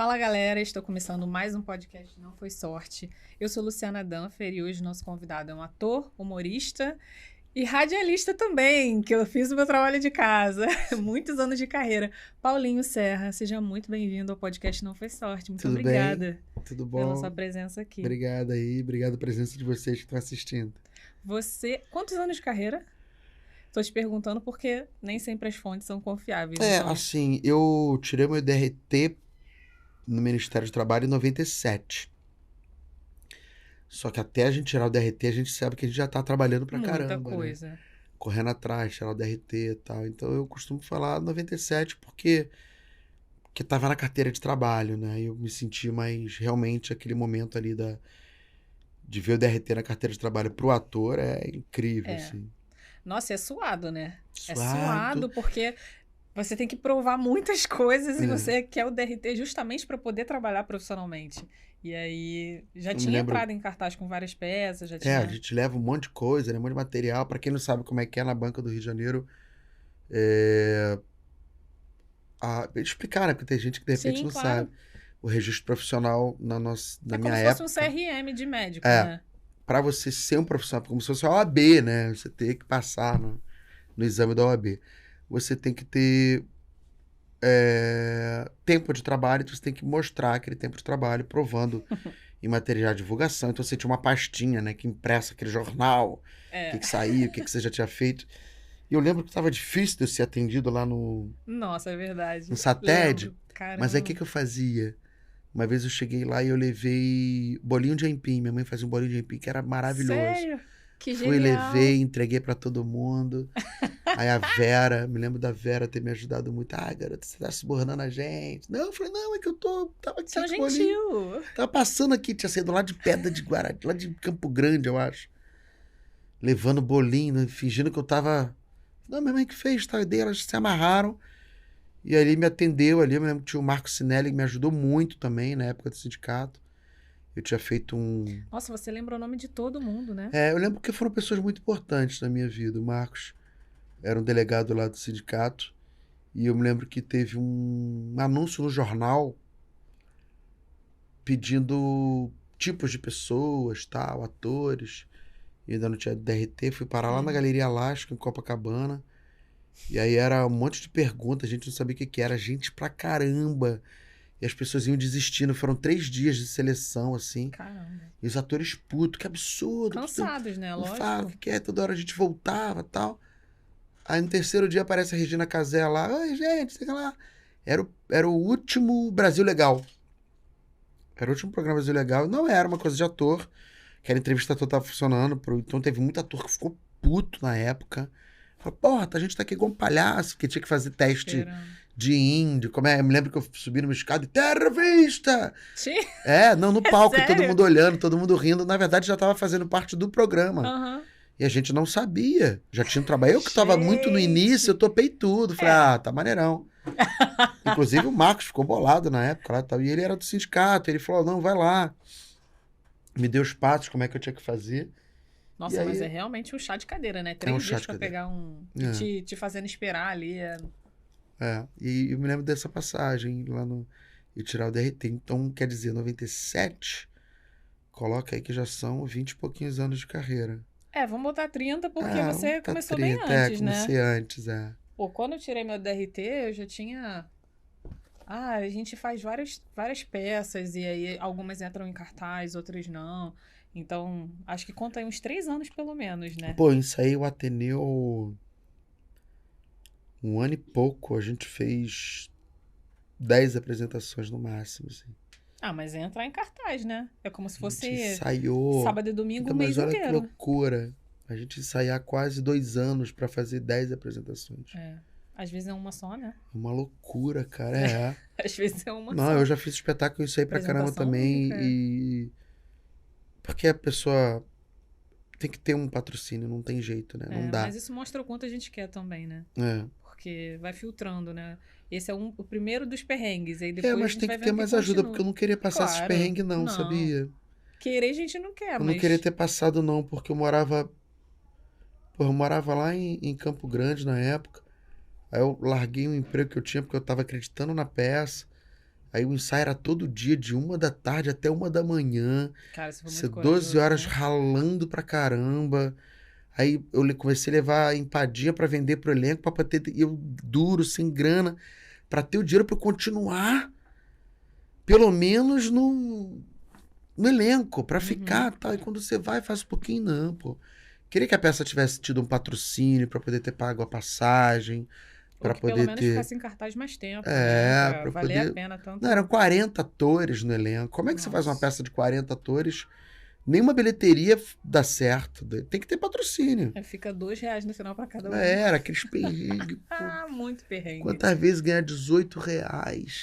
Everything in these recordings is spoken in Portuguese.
Fala galera, estou começando mais um podcast Não Foi Sorte. Eu sou Luciana Danfer e hoje nosso convidado é um ator, humorista e radialista também, que eu fiz o meu trabalho de casa, muitos anos de carreira. Paulinho Serra, seja muito bem-vindo ao podcast Não Foi Sorte. Muito Tudo obrigada bem? Tudo pela sua bom? presença aqui. Obrigado aí, obrigado pela presença de vocês que estão assistindo. Quantos anos de carreira? Estou te perguntando porque nem sempre as fontes são confiáveis. Então, Assim, eu tirei meu DRT no Ministério do Trabalho em 97. Só que até a gente tirar o DRT, a gente sabe que a gente já tá trabalhando pra muita caramba, né? coisa. Correndo atrás, tirar o DRT e tal. Então eu costumo falar 97 porque tava na carteira de trabalho, né? E eu me senti mais realmente aquele momento ali de ver o DRT na carteira de trabalho pro ator é incrível, assim. Nossa, é suado, né? É Suado. suado porque você tem que provar muitas coisas e É. você quer o DRT justamente para poder trabalhar profissionalmente. E aí, já Eu me tinha lembro. entrado em cartaz com várias peças, já tinha... A gente leva um monte de coisa, né? Um monte de material. Pra quem não sabe como é que é na banca do Rio de Janeiro, explicar, né? Porque tem gente que de repente Sim, não claro. sabe. O registro profissional na É minha como se fosse um época, CRM de médico, né? pra você ser um profissional, como se fosse a OAB, né? Você tem que passar no exame da OAB. Você tem que ter tempo de trabalho, então você tem que mostrar aquele tempo de trabalho, provando em material de divulgação. Então você tinha uma pastinha, né? Que impressa aquele jornal, o que saía, o que você já tinha feito. E eu lembro que estava difícil de eu ser atendido lá no Nossa, é verdade. SATED. Lembro. Caramba. Mas aí o que eu fazia? Uma vez eu cheguei lá e eu levei bolinho de aipim. Minha mãe fazia um bolinho de aipim que era maravilhoso. Sério? Que Fui, genial. levei, entreguei pra todo mundo. Aí a Vera, me lembro da Vera ter me ajudado muito. Ah, garota, você tá subornando a gente. Não, eu falei, não, é que tava aqui São com o bolinho. gentil. Tava passando aqui, tinha saído lá de Pedra de Guará, lá de Campo Grande, eu acho. Levando bolinho, né, fingindo que eu tava... Não, minha mãe que fez, tá? E daí elas se amarraram. E aí ele me atendeu ali, eu me lembro que tinha o Marco Sinelli, que me ajudou muito também, na época do sindicato. Eu tinha feito um... Nossa, você lembra o nome de todo mundo, né? Eu lembro que foram pessoas muito importantes na minha vida. O Marcos era um delegado lá do sindicato. E eu me lembro que teve um anúncio no jornal pedindo tipos de pessoas, tal, atores. E ainda não tinha DRT. Fui parar lá na Galeria Alasca, em Copacabana. E aí era um monte de perguntas, a gente não sabia o que era. Gente pra caramba. E as pessoas iam desistindo. Foram 3 dias de seleção, assim. Caramba. E os atores putos, que absurdo. Cansados, né? Não Lógico. fala o que é, toda hora a gente voltava e tal. Aí no terceiro dia aparece a Regina Casé lá. Oi, gente, sei lá. Era o último Brasil Legal. Era o último programa Brasil Legal. Não era uma coisa de ator. Que a entrevista toda tava funcionando. Então teve muito ator que ficou puto na época. Falou, porra, a gente tá aqui igual um palhaço, porque tinha que fazer teste Esperando. de índio. Eu me lembro que eu subi numa escada e terrorista! Sim. Não, no palco, sério? todo mundo olhando, todo mundo rindo. Na verdade, já tava fazendo parte do programa. Aham. E a gente não sabia. Já tinha um trabalho. Eu que tava muito no início, eu topei tudo. Falei, tá maneirão. Inclusive o Marcos ficou bolado na época lá, tal, e ele era do sindicato. Ele falou, não, vai lá. Me deu os passos, como é que eu tinha que fazer. Nossa, E aí- mas é realmente um chá de cadeira, né? 3 chá dias de pra cadeira. pegar um... É. E te fazendo esperar ali. E eu me lembro dessa passagem lá no... E tirar o DRT. Então, quer dizer, 97, coloca aí que já são 20 e pouquinhos anos de carreira. Vamos botar 30 porque você tá começou bem 30, antes, comecei né? antes, Pô, quando eu tirei meu DRT, eu já tinha... a gente faz várias peças e aí algumas entram em cartaz, outras não. Então, acho que conta aí uns 3 anos pelo menos, né? Pô, isso aí o Ateneu... Um ano e pouco, a gente fez 10 apresentações no máximo, assim. Mas entra em cartaz, né? É como se A gente fosse ensaiou... sábado e domingo Então, o mês mas olha que inteiro. loucura. A gente ensaiar quase 2 anos pra fazer 10 apresentações. Às vezes é uma só, né? É uma loucura, cara. Às vezes é uma Não, só. eu já fiz espetáculo isso aí pra caramba Apresentação também. única. E... Porque a pessoa tem que ter um patrocínio, não tem jeito, né? Não dá. Mas isso mostra o quanto a gente quer também, né? É. Porque vai filtrando, né? Esse é o primeiro dos perrengues. Aí depois a Mas gente tem vai que ter vendo mais que ajuda, continua. porque eu não queria passar esses Claro, perrengues não, não. sabia? Querer a gente não quer, Eu mas... não queria ter passado não, porque eu morava... Pô, eu morava lá em Campo Grande na época. Aí eu larguei um emprego que eu tinha porque eu tava acreditando na peça. Aí o ensaio era todo dia, de 1 da tarde até 1 da manhã. Cara, você foi Ser muito 12 corajoso, horas né? ralando pra caramba. Aí eu comecei a levar empadinha pra vender pro elenco, pra poder ter, e eu duro, sem grana, pra ter o dinheiro pra eu continuar, pelo menos no elenco, pra Uhum. ficar, tal. E quando você vai, faz um pouquinho, não, pô. Queria que a peça tivesse tido um patrocínio pra poder ter pago a passagem, Ou pra que pelo poder menos ter. ficasse em cartaz mais tempo, né? É, Pra pra valer a poder. pena Não, eram tanto. 40 atores no elenco. Como é que você faz uma Nossa. peça de 40 atores? Nenhuma bilheteria dá certo. Tem que ter patrocínio. Aí fica R$ 2 no final pra cada um. Era aqueles perrengues, pô. Ah, muito perrengue. Quantas vezes ganhar R$ 18?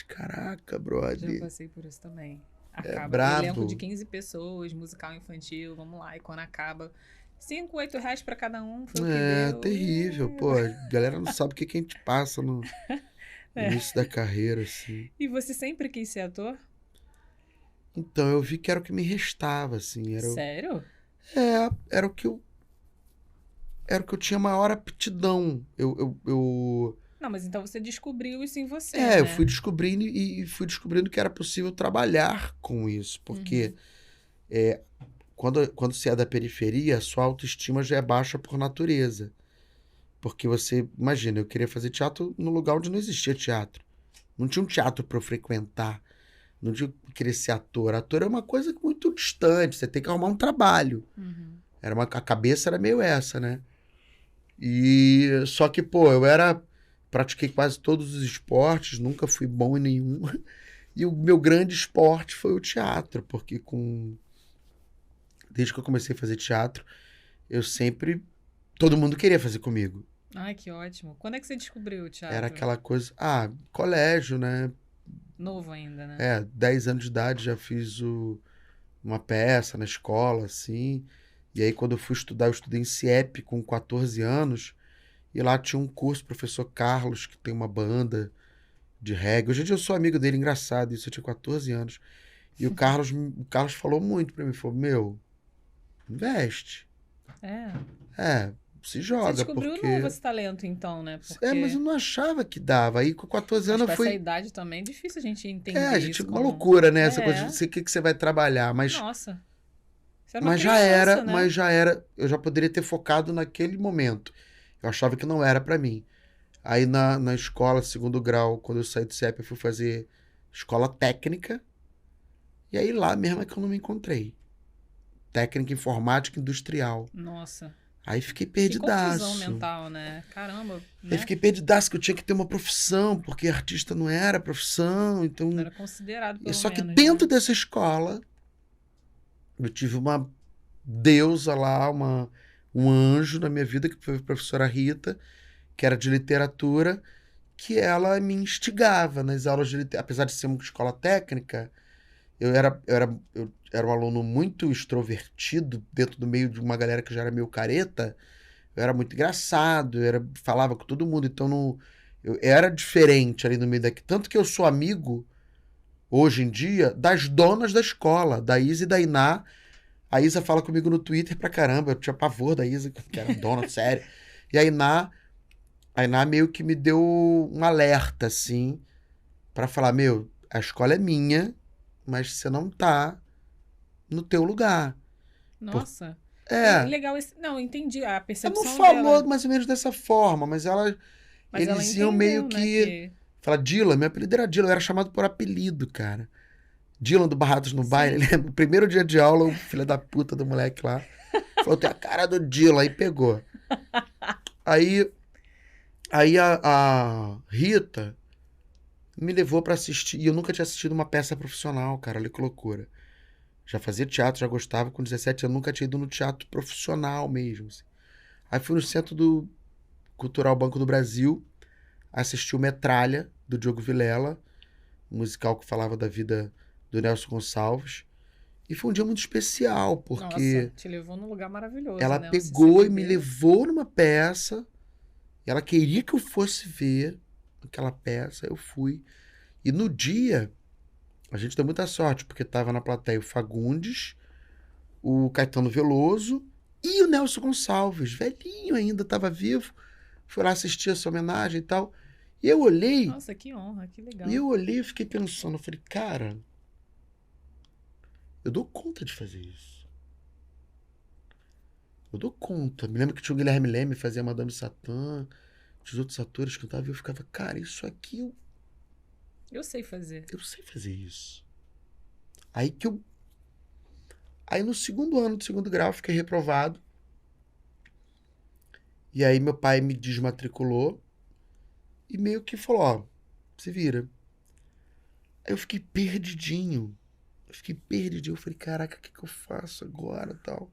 Caraca, Já brother. passei por isso também. É Acaba. Elenco de brabo. 15 pessoas, musical infantil, vamos lá. E quando acaba, 5, R$ 8 pra cada um, foi o que É deu. terrível, pô. A galera não sabe o que que a gente passa no É. início da carreira, assim. E você sempre quis ser ator? Então, eu vi que era o que me restava, assim. Sério? Era o que eu tinha maior aptidão. Não, mas então você descobriu isso em você, Eu fui né? descobrindo e fui descobrindo que era possível trabalhar com isso. Porque Uhum. quando você é da periferia, a sua autoestima já é baixa por natureza. Porque você, imagina, eu queria fazer teatro no lugar onde não existia teatro. Não tinha um teatro para eu frequentar. Não tinha que querer ser ator. Ator é uma coisa muito distante, você tem que arrumar um trabalho. Uhum. A cabeça era meio essa, né? E só que, pô, pratiquei quase todos os esportes, nunca fui bom em nenhum. E o meu grande esporte foi o teatro, porque desde que eu comecei a fazer teatro, eu sempre todo mundo queria fazer comigo. Ai, que ótimo. Quando é que você descobriu o Era teatro? aquela coisa, colégio, né? Novo ainda, né? 10 anos de idade já fiz uma peça na escola, assim. E aí, quando eu fui estudar, eu estudei em CIEP com 14 anos. E lá tinha um curso, professor Carlos, que tem uma banda de reggae. Hoje em dia eu sou amigo dele, engraçado, isso eu tinha 14 anos. E o Carlos falou muito pra mim, falou, meu, investe. É. Se Você joga, descobriu novo porque... esse talento, então, né? Mas Porque. eu não achava que dava. Aí com 14 Mas anos com eu essa fui... idade também é difícil a gente A entender gente, isso uma como. loucura, né? Essa coisa de não É. sei o que que você vai trabalhar, mas... Nossa. Você era uma Mas já criança, era, né? eu já poderia ter focado naquele momento. Eu achava que não era pra mim. Aí na escola, segundo grau, quando eu saí do CEP, eu fui fazer escola técnica. E aí lá mesmo é que eu não me encontrei. Técnica informática industrial. Nossa. Aí fiquei Que confusão perdidaço. mental, né? Caramba, Aí né? fiquei perdidaço que eu tinha que ter uma profissão, porque artista não era profissão. Não Então, era considerado, e pelo só que menos, dentro né? dessa escola, eu tive uma deusa lá, um anjo na minha vida, que foi a professora Rita, que era de literatura, que ela me instigava nas aulas de literatura. Apesar de ser uma escola técnica, eu era um aluno muito extrovertido dentro do meio de uma galera que já era meio careta. Eu era muito engraçado, falava com todo mundo, então eu era diferente ali no meio daqui. Tanto que eu sou amigo, hoje em dia, das donas da escola, da Isa e da Iná. A Isa fala comigo no Twitter pra caramba, eu tinha pavor da Isa, que era dona, sério. E a Iná meio que me deu um alerta, assim, pra falar, meu, a escola é minha, mas você não tá no teu lugar. Por- Nossa. É, Legal esse. Não, entendi a ela não percepção falou dela. mais ou menos dessa forma, mas Mas ela eles iam meio entendeu, né? que... Que. Falar, Dylan, meu apelido era Dylan, eu era chamado por apelido, cara. Dylan do Barrados no Baile, Sim. lembra? O primeiro dia de aula, o filho da puta do moleque lá falou, tem a cara do Dylan, aí pegou. Aí, aí a Rita me levou pra assistir, e eu nunca tinha assistido uma peça profissional, cara, olha que loucura. Já fazia teatro, já gostava, com 17 anos, nunca tinha ido no teatro profissional mesmo, assim. Aí fui no Centro do Cultural Banco do Brasil, assisti o Metralha, do Diogo Vilela, um musical que falava da vida do Nelson Gonçalves. E foi um dia muito especial, porque Nossa, te levou num lugar maravilhoso, ela né? Onde pegou você e me viveu. levou numa peça, e ela queria que eu fosse ver aquela peça, eu fui. E no dia, a gente deu muita sorte, porque tava na plateia o Fagundes, o Caetano Veloso e o Nelson Gonçalves, velhinho ainda, tava vivo. Fui lá assistir essa homenagem e tal. E eu olhei, Nossa, que honra, que legal. e fiquei pensando, eu falei, cara, eu dou conta de fazer isso. Eu dou conta. Me lembro que tinha o Guilherme Leme, fazia Madame Satã, os outros atores cantavam, e eu ficava, cara, isso aqui Eu sei fazer. eu sei fazer isso. Aí que eu. Aí no segundo ano do segundo grau eu fiquei reprovado. E aí meu pai me desmatriculou e meio que falou, ó, se vira. Aí eu fiquei perdidinho. Eu falei, caraca, o que que eu faço agora, tal?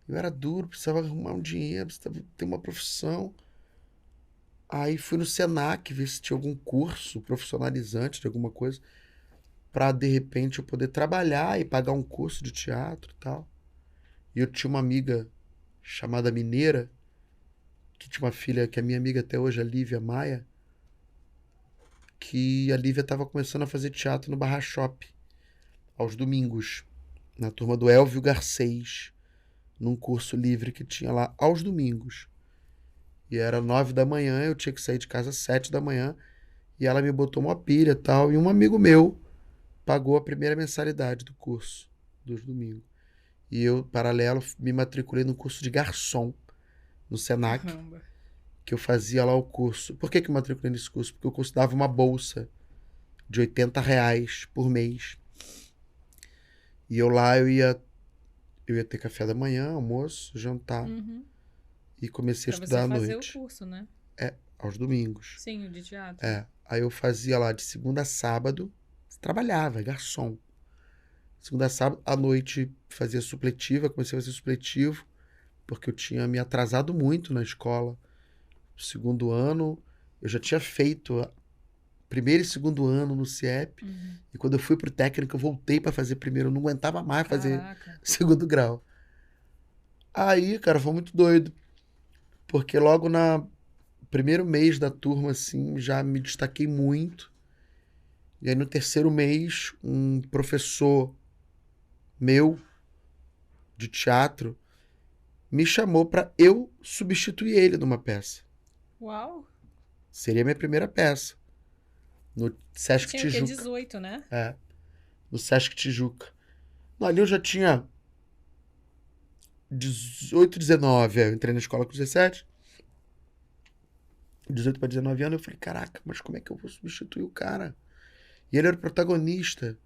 Eu era duro, precisava arrumar um dinheiro, precisava ter uma profissão. Aí fui no Senac ver se tinha algum curso profissionalizante de alguma coisa pra de repente eu poder trabalhar e pagar um curso de teatro e tal. E eu tinha uma amiga chamada Mineira, que tinha uma filha que é minha amiga até hoje, a Lívia Maia, que a Lívia estava começando a fazer teatro no Barra Shop, aos domingos, na turma do Elvio Garcês, num curso livre que tinha lá aos domingos. E era 9 da manhã, eu tinha que sair de casa às 7 da manhã, e ela me botou uma pilha e tal, e um amigo meu pagou a primeira mensalidade do curso dos domingos. E eu, paralelo, me matriculei no curso de garçom, no Senac, Caramba. que eu fazia lá o curso. Por que que eu matriculei nesse curso? Porque o curso dava uma bolsa de R$ 80 por mês. E eu lá eu ia ter café da manhã, almoço, jantar, Uhum. e comecei a Pra estudar você à fazer o noite. curso, né? É, aos domingos. Sim, o de teatro. É, aí eu fazia lá de segunda a sábado, trabalhava, garçom. Segunda a sábado, à noite fazia supletiva, comecei a fazer supletivo, porque eu tinha me atrasado muito na escola. Segundo ano, eu já tinha feito primeiro e segundo ano no CIEP, Uhum. e quando eu fui pro técnico, eu voltei para fazer primeiro, eu não aguentava mais fazer Caraca. segundo grau. Aí, cara, foi muito doido, porque logo na primeiro mês da turma, assim, já me destaquei muito. E aí no terceiro mês, um professor meu de teatro me chamou para eu substituir ele numa peça. Uau. Seria a minha primeira peça. No Você Sesc tinha o quê? Tijuca. 18, né? É, no Sesc Tijuca. Não, ali eu já tinha 18, 19. Eu entrei na escola com 17. 18 para 19 anos. Eu falei, caraca, mas como é que eu vou substituir o cara? E ele era o protagonista.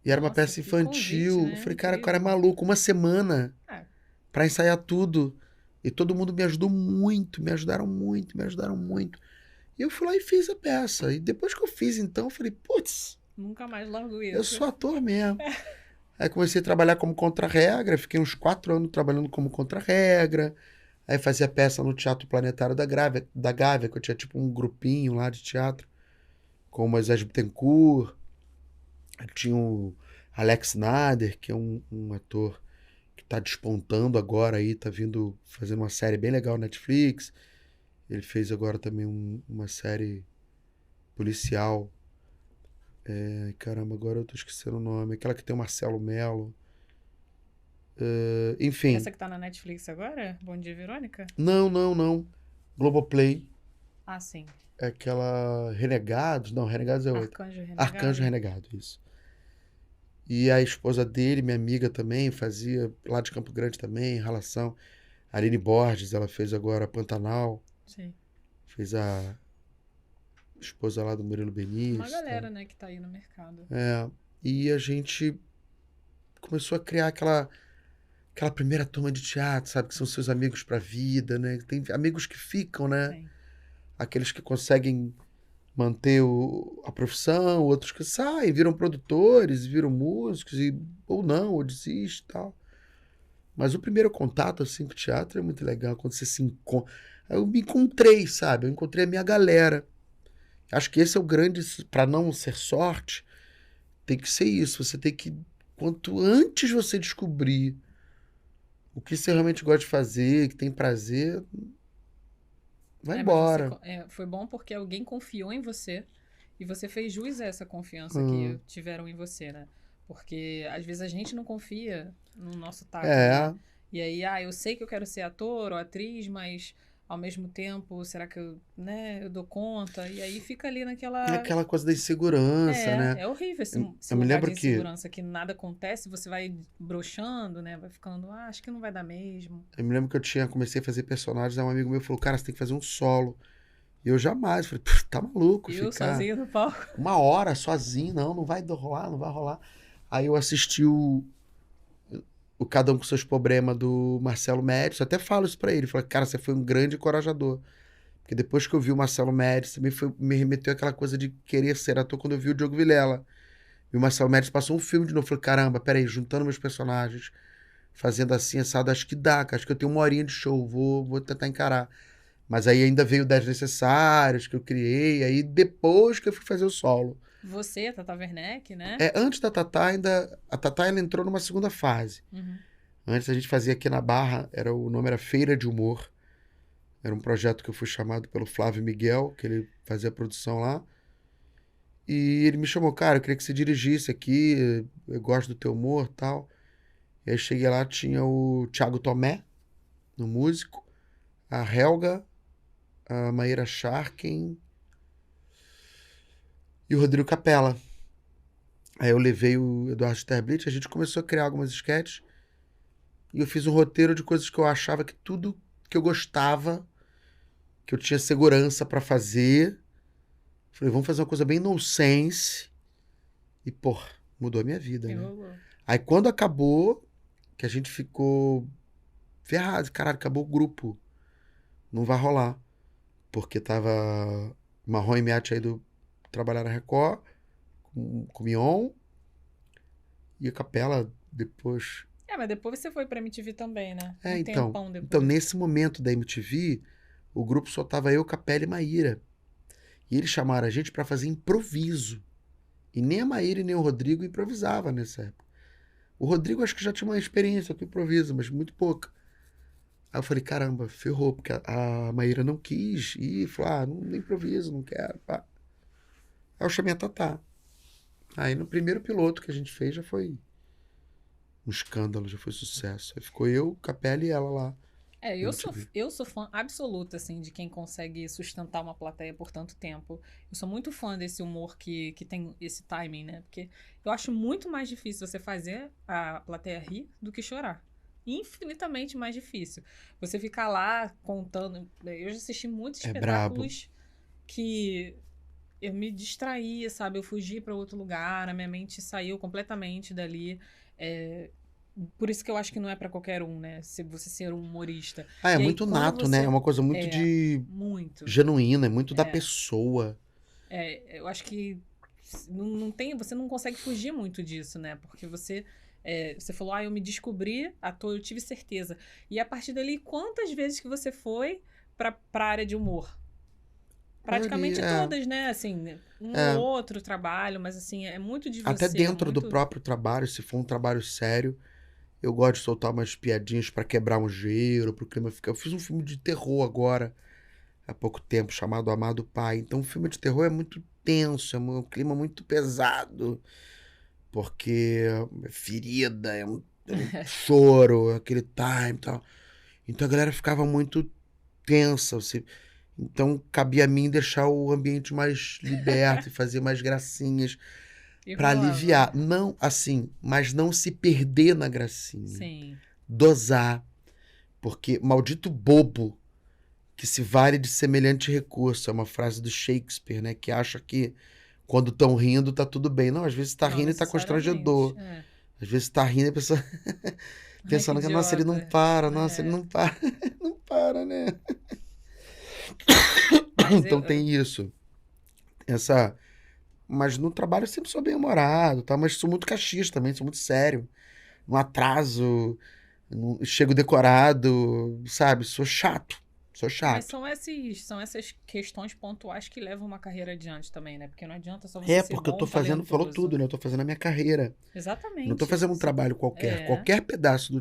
E era uma Nossa, peça que convite, infantil. Eu né? falei, cara, o cara é Incrível. maluco. Uma semana Ah, pra ensaiar tudo. E todo mundo me ajudou muito, me ajudaram muito, me ajudaram muito. E eu fui lá e fiz a peça. E depois que eu fiz, então, eu falei, putz, nunca mais largo eu isso. sou ator mesmo. Aí comecei a trabalhar como contra-regra, fiquei uns 4 anos trabalhando como contra-regra. Aí fazia peça no Teatro Planetário da Gávea, que eu tinha tipo um grupinho lá de teatro, com o Moisés Bittencourt. Tinha o Alex Nader, que é um ator que tá despontando agora aí, tá vindo fazendo uma série bem legal na Netflix. Ele fez agora também uma série policial. Ai, caramba, agora eu tô esquecendo o nome. Aquela que tem o Marcelo Mello. Enfim. Essa que tá na Netflix agora? Bom Dia, Verônica? Não, não, não. Globoplay. Ah, sim. É aquela Renegados. Não, Renegados é outra. Arcanjo Arcanjo Renegado? Renegado, isso. E a esposa dele, minha amiga também, fazia lá de Campo Grande também, relação. Aline Borges, ela fez agora Pantanal. Sim. Fez a esposa lá do Murilo Uma Benício. galera, né, que tá aí no mercado. É, e a gente começou a criar aquela primeira turma de teatro, sabe? Que são seus amigos pra vida, né? Tem amigos que ficam, né? Tem. Aqueles que conseguem manter a profissão, outros que saem, viram produtores, viram músicos, ou não, ou desistem e tal. Mas o primeiro contato, assim, com o teatro é muito legal, quando você se encontra. Eu me encontrei, sabe? Eu encontrei a minha galera. Acho que esse é o grande, para não ser sorte, tem que ser isso. Você tem que, quanto antes você descobrir o que você realmente gosta de fazer, que tem prazer, vai É, mas você embora. foi bom porque alguém confiou em você e você fez jus a essa confiança Hum, que tiveram em você, né? Porque às vezes a gente não confia no nosso taco ali. é, E aí, eu sei que eu quero ser ator ou atriz, mas ao mesmo tempo, será que eu dou conta? E aí fica ali naquela... É aquela coisa da insegurança, né? É horrível esse Eu me lugar lembro de que insegurança, que nada acontece, você vai broxando, né? Vai ficando, acho que não vai dar mesmo. comecei a fazer personagens, aí um amigo meu falou, cara, você tem que fazer um solo. E eu jamais, falei, "Pô, tá maluco Eu ficar sozinha no palco. 1 hora sozinho, não vai rolar, não vai rolar. Aí eu assisti o Cada Um com Seus Problemas do Marcelo Médici, eu até falo isso pra ele, falei, cara, você foi um grande encorajador. Porque depois que eu vi o Marcelo Médici, me remeteu àquela coisa de querer ser ator quando eu vi o Diogo Vilela. E o Marcelo Médici passou um filme de novo, eu falei, caramba, peraí, juntando meus personagens, fazendo assim, assado, acho que dá, cara, acho que eu tenho 1 horinha de show, vou tentar encarar. Mas aí ainda veio 10 Necessários que eu criei, aí depois que eu fui fazer o solo. Você, a Tata Werneck, né? Antes da Tatá a Tatá ela entrou numa segunda fase. Uhum. Antes a gente fazia aqui na Barra, o nome era Feira de Humor. Era um projeto que eu fui chamado pelo Flávio Miguel, que ele fazia a produção lá. E ele me chamou, cara, eu queria que você dirigisse aqui, eu gosto do teu humor e tal. E aí cheguei lá, tinha o Thiago Tomé, no músico, a Helga, a Maíra Sharkin e o Rodrigo Capella. Aí eu levei o Eduardo Sterblit, a gente começou a criar algumas sketches e eu fiz um roteiro de coisas que eu achava que tudo que eu gostava, que eu tinha segurança pra fazer. Falei, vamos fazer uma coisa bem nonsense. E, pô, mudou a minha vida, né? Aí quando acabou, que a gente ficou ferrado, caralho, acabou o grupo. Não vai rolar. Porque tava Marrom e Miati aí do trabalhar na Record, com o Mion, e a Capela depois. Mas depois você foi pra MTV também, né? Então, Tempão depois. então, nesse momento da MTV, o grupo só tava eu, Capela e Maíra. E eles chamaram a gente pra fazer improviso. E nem a Maíra e nem o Rodrigo improvisava nessa época. O Rodrigo acho que já tinha uma experiência com improviso, mas muito pouca. Aí eu falei, caramba, ferrou, porque a Maíra não quis ir, falou, não improviso, não quero, pá. Aí eu chamei a Tatá. Aí no primeiro piloto que a gente fez já foi um escândalo, já foi sucesso. Aí ficou eu, Capela e ela lá. Eu sou fã absoluta, assim, de quem consegue sustentar uma plateia por tanto tempo. Eu sou muito fã desse humor que tem esse timing, né? Porque eu acho muito mais difícil você fazer a plateia rir do que chorar. Infinitamente mais difícil. Você ficar lá contando... Eu já assisti muitos espetáculos que eu me distraía, sabe? Eu fugi para outro lugar, a minha mente saiu completamente dali. Por isso que eu acho que não é pra qualquer um, né? Se você ser um humorista. É E aí, muito quando nato, né? É uma coisa muito muito. genuína, é muito da pessoa. Eu acho que você não consegue fugir muito disso, né? Porque você falou, eu me descobri ator, eu tive certeza. E a partir dali, quantas vezes que você foi pra área de humor? Praticamente todas, né? Assim, ou outro trabalho, mas assim, é muito de você. Até dentro do próprio trabalho, se for um trabalho sério, eu gosto de soltar umas piadinhas pra quebrar um gelo, pro clima ficar... Eu fiz um filme de terror agora, há pouco tempo, chamado Amado Pai. Então o filme de terror é muito tenso, é um clima muito pesado, porque é ferida, é um choro, aquele time e tal. Então a galera ficava muito tensa, então cabia a mim deixar o ambiente mais liberto e fazer mais gracinhas pra aliviar. Não, assim, mas não se perder na gracinha. Sim. Dosar. Porque maldito bobo que se vale de semelhante recurso. É uma frase do Shakespeare, né? Que acha que quando estão rindo tá tudo bem. Não, às vezes tá rindo e tá constrangedor. Às vezes tá rindo e a pessoa pensando que, nossa, ele não para, nossa, ele não para. Não para, né? Então tem isso. Mas no trabalho eu sempre sou bem humorado, tá? Mas sou muito caxias também, sou muito sério. Não atraso, chego decorado, sabe? Sou chato. Mas são essas questões pontuais que levam uma carreira adiante também, né? Porque não adianta só você ser porque bom, eu tô fazendo, falou talentoso. tudo, né? Eu tô fazendo a minha carreira. Exatamente. Não tô fazendo um trabalho qualquer. Qualquer pedaço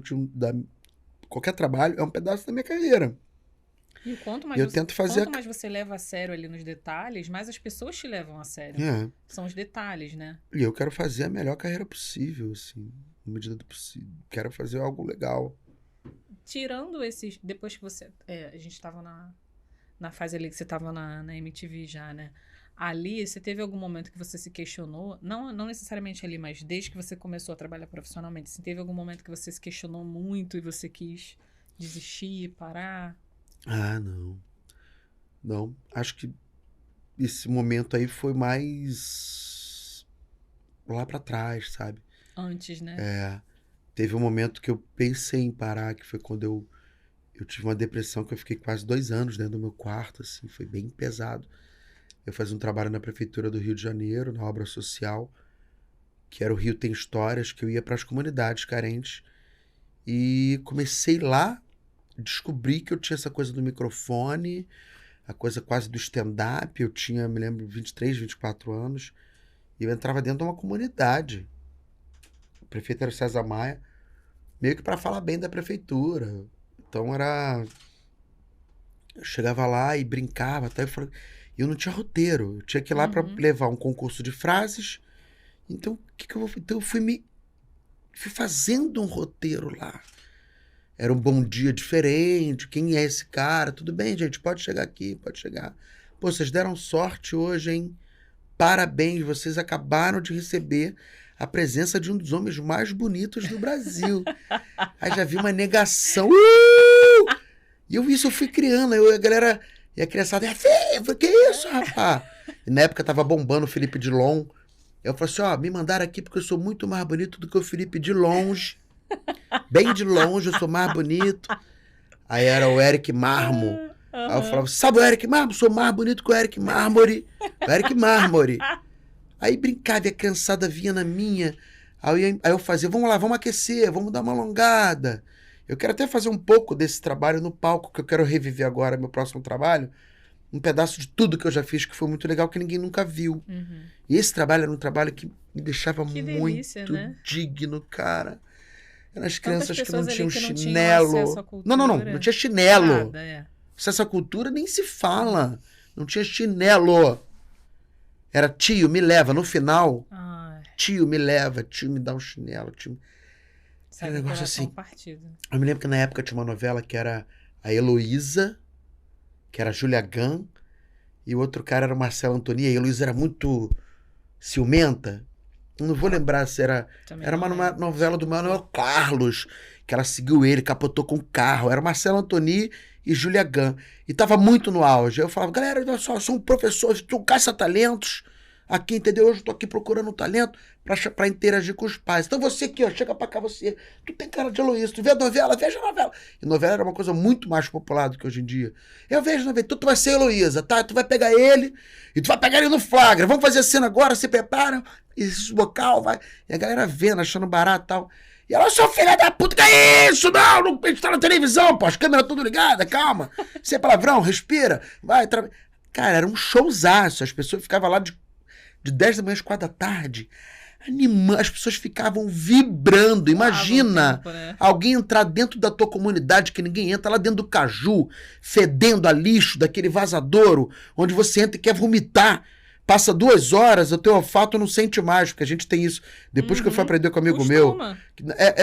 qualquer trabalho é um pedaço da minha carreira. E quanto mais você leva a sério ali nos detalhes, mais as pessoas te levam a sério. São os detalhes, né? E eu quero fazer a melhor carreira possível, assim, na medida do possível. Quero fazer algo legal. tirando esses... Depois que você... a gente estava na fase ali que você estava na MTV já, né? Ali, você teve algum momento que você se questionou? Não necessariamente ali, mas desde que você começou a trabalhar profissionalmente, assim, teve algum momento que você se questionou muito e você quis desistir, parar? Ah, não. Não. Acho que esse momento aí foi mais lá pra trás, sabe? Antes, né? Teve um momento que eu pensei em parar, que foi quando eu tive uma depressão que eu fiquei quase 2 anos dentro do meu quarto, assim, foi bem pesado. Eu fazia um trabalho na prefeitura do Rio de Janeiro, na obra social, que era o Rio Tem Histórias, que eu ia para as comunidades carentes. E comecei lá, descobri que eu tinha essa coisa do microfone, a coisa quase do stand-up. Eu tinha, me lembro, 23, 24 anos, e eu entrava dentro de uma comunidade. O prefeito era o César Maia, meio que para falar bem da prefeitura. Então era... Eu chegava lá e brincava, até eu não tinha roteiro. Eu tinha que ir lá para levar um concurso de frases. Então, o que eu vou... Então eu fui fazendo um roteiro lá. Era um bom dia diferente. Quem é esse cara? Tudo bem, gente, pode chegar aqui, pode chegar. Pô, vocês deram sorte hoje, hein? Parabéns, vocês acabaram de receber a presença de um dos homens mais bonitos do Brasil. Aí já vi uma negação. E isso eu fui criando. A galera, e a criançada, é feio, que isso, rapaz? E na época tava bombando o Felipe Dilon. Eu falei assim, me mandaram aqui porque eu sou muito mais bonito do que o Felipe de longe. Bem de longe, eu sou mais bonito. Aí era o Eric Marmo. Aí eu falava, sabe o Eric Marmo? Sou mais bonito que o Eric Mármore. O Eric Mármore. Aí brincava e a criançada vinha na minha. Aí eu fazia, vamos lá, vamos aquecer, vamos dar uma alongada. Eu quero até fazer um pouco desse trabalho no palco, que eu quero reviver agora, meu próximo trabalho. Um pedaço de tudo que eu já fiz, que foi muito legal, que ninguém nunca viu. E esse trabalho era um trabalho que me deixava delícia, muito né? digno, cara. Eram as Tantas crianças que não pessoas tinham ali que não tinham chinelo. acesso à cultura. Não tinha chinelo. Nada, Acesso à cultura nem se fala. Não tinha chinelo. Era tio, me leva. No final, tio, me leva. Tio, me dá um chinelo. Tio... Era um negócio assim. Partido. Eu me lembro que na época tinha uma novela que era a Heloísa, que era a Júlia Gann, e o outro cara era o Marcelo Antoni. A Heloísa era muito ciumenta. Não vou lembrar se era... Era uma novela do Manuel Carlos, que ela seguiu ele, capotou com o carro. Era Marcelo Antoni e Júlia Gann. E tava muito no auge. Eu falava, galera, olha só, eu sou um professor, sou um caça-talentos aqui, entendeu? Hoje eu tô aqui procurando um talento pra interagir com os pais. Então você aqui, ó, chega pra cá você. Tu tem cara de Heloísa, tu vê a novela? Veja a novela. E novela era uma coisa muito mais popular do que hoje em dia. Eu vejo a novela, então tu vai ser Heloísa, tá? Tu vai pegar ele e tu vai pegar ele no flagra. Vamos fazer a cena agora, se prepara, esse vocal, vai. E a galera vendo, achando barato e tal. E ela, sua filha da puta, que é isso? Não, a gente tá na televisão, pô, as câmeras tudo ligadas, calma. Sem palavrão, respira, vai. Cara, era um showzaço. As pessoas ficavam lá de 10 da manhã às 4 da tarde, animando, as pessoas ficavam vibrando. Imagina tempo, né? alguém entrar dentro da tua comunidade, que ninguém entra, lá dentro do caju, fedendo a lixo, daquele vazadouro, onde você entra e quer vomitar. Passa 2 horas, o teu olfato não sente mais, porque a gente tem isso. Depois que eu fui aprender com um amigo meu.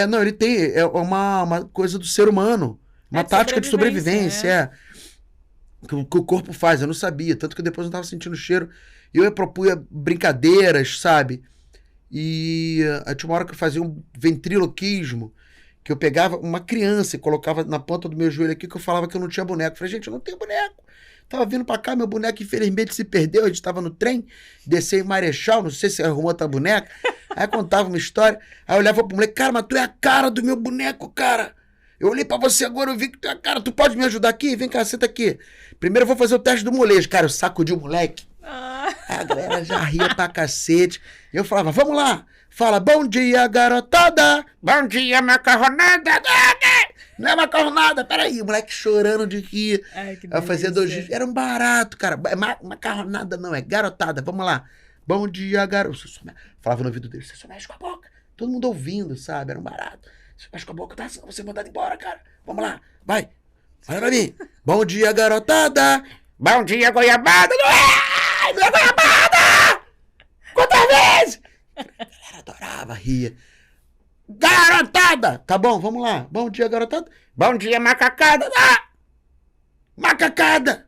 Não, ele tem. É uma coisa do ser humano. Uma tática de sobrevivência. Que o corpo faz, eu não sabia. Tanto que depois eu não estava sentindo cheiro. E eu propunha brincadeiras, sabe? E tinha uma hora que eu fazia um ventriloquismo, que eu pegava uma criança e colocava na ponta do meu joelho aqui, que eu falava que eu não tinha boneco. Eu falei, gente, eu não tenho boneco. Tava vindo pra cá, meu boneco infelizmente se perdeu. A gente tava no trem, desceu em Marechal, não sei se arrumou outra boneca. Aí eu contava uma história, aí eu olhava pro moleque, cara, mas tu é a cara do meu boneco, cara. Eu olhei pra você agora, eu vi que tu é a cara, tu pode me ajudar aqui? Vem cá, senta aqui. Primeiro eu vou fazer o teste do molejo. Cara, eu sacudi o moleque. A galera já ria pra cacete. E eu falava, vamos lá. Fala, bom dia, garotada. Bom dia, macarronada. Não é macarronada, peraí. O moleque chorando de rir. Eu fazia 2 dias. Era um barato, cara. Macarronada não, é garotada. Vamos lá. Bom dia, garotada. Falava no ouvido dele, você só mexe com a boca. Todo mundo ouvindo, sabe? Era um barato. Você mexe com a boca, tá? Senão você é mandado embora, cara. Vamos lá, vai. Olha pra mim. Bom dia, garotada. Bom dia, goiabada. Não é goiabada! Quantas vezes? A galera adorava, ria. Garotada! Tá bom, vamos lá. Bom dia, garotada. Bom dia, macacada. Ah! Macacada!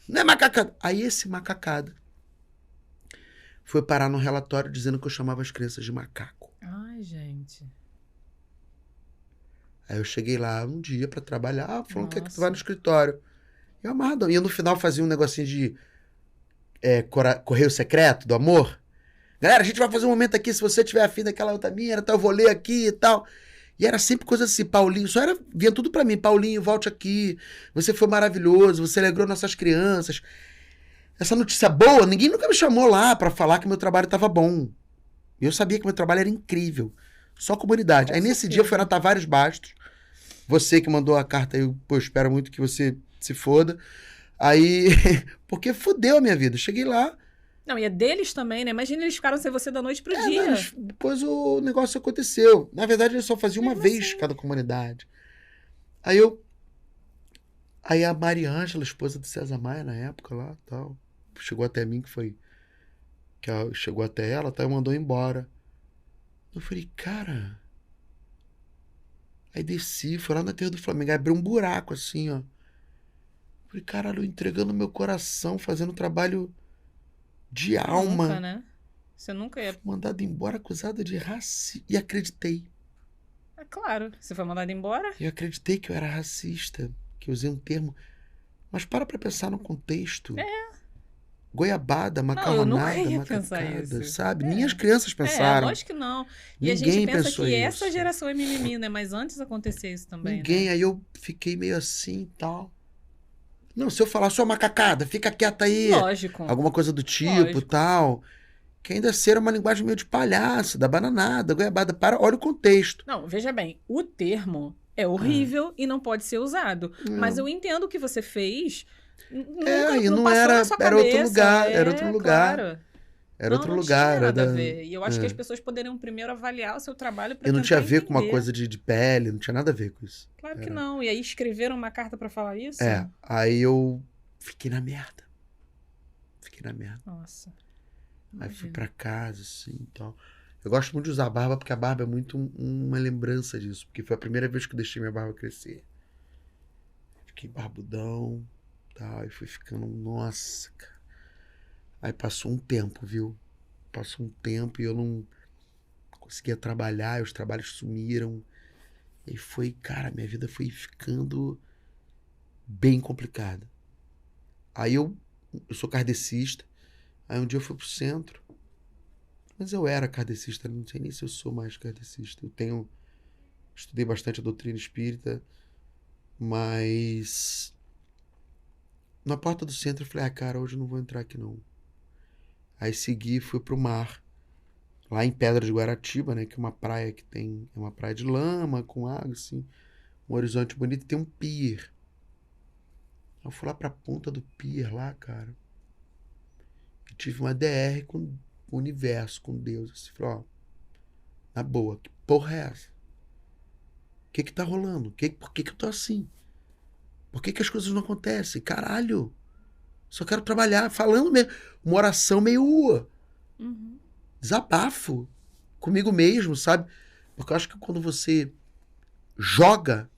Não é macacada. Aí esse macacada foi parar no relatório dizendo que eu chamava as crianças de macaco. Ai, gente. Aí eu cheguei lá um dia pra trabalhar, falando que tu vai no Nossa. escritório. Eu amarradão. E no final fazia um negocinho de correio secreto do amor. Galera, a gente vai fazer um momento aqui, se você tiver afim daquela outra mina, tá, eu vou ler aqui e tal. E era sempre coisa assim, Paulinho, vinha tudo pra mim. Paulinho, volte aqui, você foi maravilhoso, você alegrou nossas crianças. Essa notícia boa, ninguém nunca me chamou lá pra falar que meu trabalho tava bom. Eu sabia que meu trabalho era incrível. Só comunidade. Com Aí nesse certeza. dia foi na Tavares Bastos. Você que mandou a carta, eu espero muito que você se foda. Aí, porque fudeu a minha vida. Eu cheguei lá. Não, e é deles também, né? Imagina eles ficaram sem você da noite pro dia. Mas depois o negócio aconteceu. Na verdade, eu só fazia uma Mesmo vez assim. cada comunidade. Aí a Mariângela, esposa do César Maia, na época lá, tal, chegou até mim, chegou até ela, tá, e mandou embora. Eu falei, cara. Aí desci, fui lá na Terra do Flamengo, aí abri um buraco assim, ó. Falei, caralho, eu entregando meu coração, fazendo trabalho de alma. Nunca, né? Você nunca ia... Fui mandado embora acusado de racismo. E acreditei. É claro, você foi mandado embora? Eu acreditei que eu era racista, que eu usei um termo. Mas para pra pensar no contexto. Goiabada, Não, eu nunca macarronada, ia pensar macacada, isso. sabe? Nem as crianças pensaram. Lógico que não. E a Ninguém gente pensa pensou que isso. essa geração é mimimi, né? Mas antes acontecia isso também, Ninguém. né? Aí eu fiquei meio assim e tal. Não, se eu falar, sua macacada, fica quieta aí. Lógico. Alguma coisa do tipo, Lógico. tal. Que ainda era uma linguagem meio de palhaço, da bananada, goiabada. Olha o contexto. Não, veja bem, o termo é horrível e não pode ser usado. Mas eu entendo o que você fez. Nunca E não passou era, na sua era cabeça. outro lugar, era outro lugar. Claro. Era Não, outro não lugar. tinha nada Era a ver. E eu acho que as pessoas poderiam primeiro avaliar o seu trabalho para E não tentar tinha a ver com uma entender. coisa de pele, não tinha nada a ver com isso. Claro que não. E aí escreveram uma carta para falar isso? Aí eu fiquei na merda. Nossa. Aí fui pra casa, assim, e tal. Eu gosto muito de usar barba, porque a barba é muito uma lembrança disso. Porque foi a primeira vez que eu deixei minha barba crescer. Fiquei barbudão, tal, e fui ficando, nossa, cara. Aí passou um tempo, viu? Passou um tempo e eu não conseguia trabalhar, os trabalhos sumiram. E foi, cara, minha vida foi ficando bem complicada. Aí eu sou kardecista. Aí um dia eu fui pro centro. Mas eu era kardecista, não sei nem se eu sou mais kardecista. Estudei bastante a doutrina espírita, mas na porta do centro eu falei, cara, hoje eu não vou entrar aqui não. Aí segui e fui pro mar, lá em Pedra de Guaratiba, né, que é uma praia é uma praia de lama, com água, assim, um horizonte bonito, e tem um pier. Eu fui lá pra ponta do pier lá, cara, e tive uma DR com o universo, com Deus, assim, falei, ó, na boa, que porra é essa? O que tá rolando? Por que eu tô assim? Por que as coisas não acontecem? Caralho! Só quero trabalhar, falando mesmo. Uma oração meio desabafo comigo mesmo, sabe? Porque eu acho que quando você joga,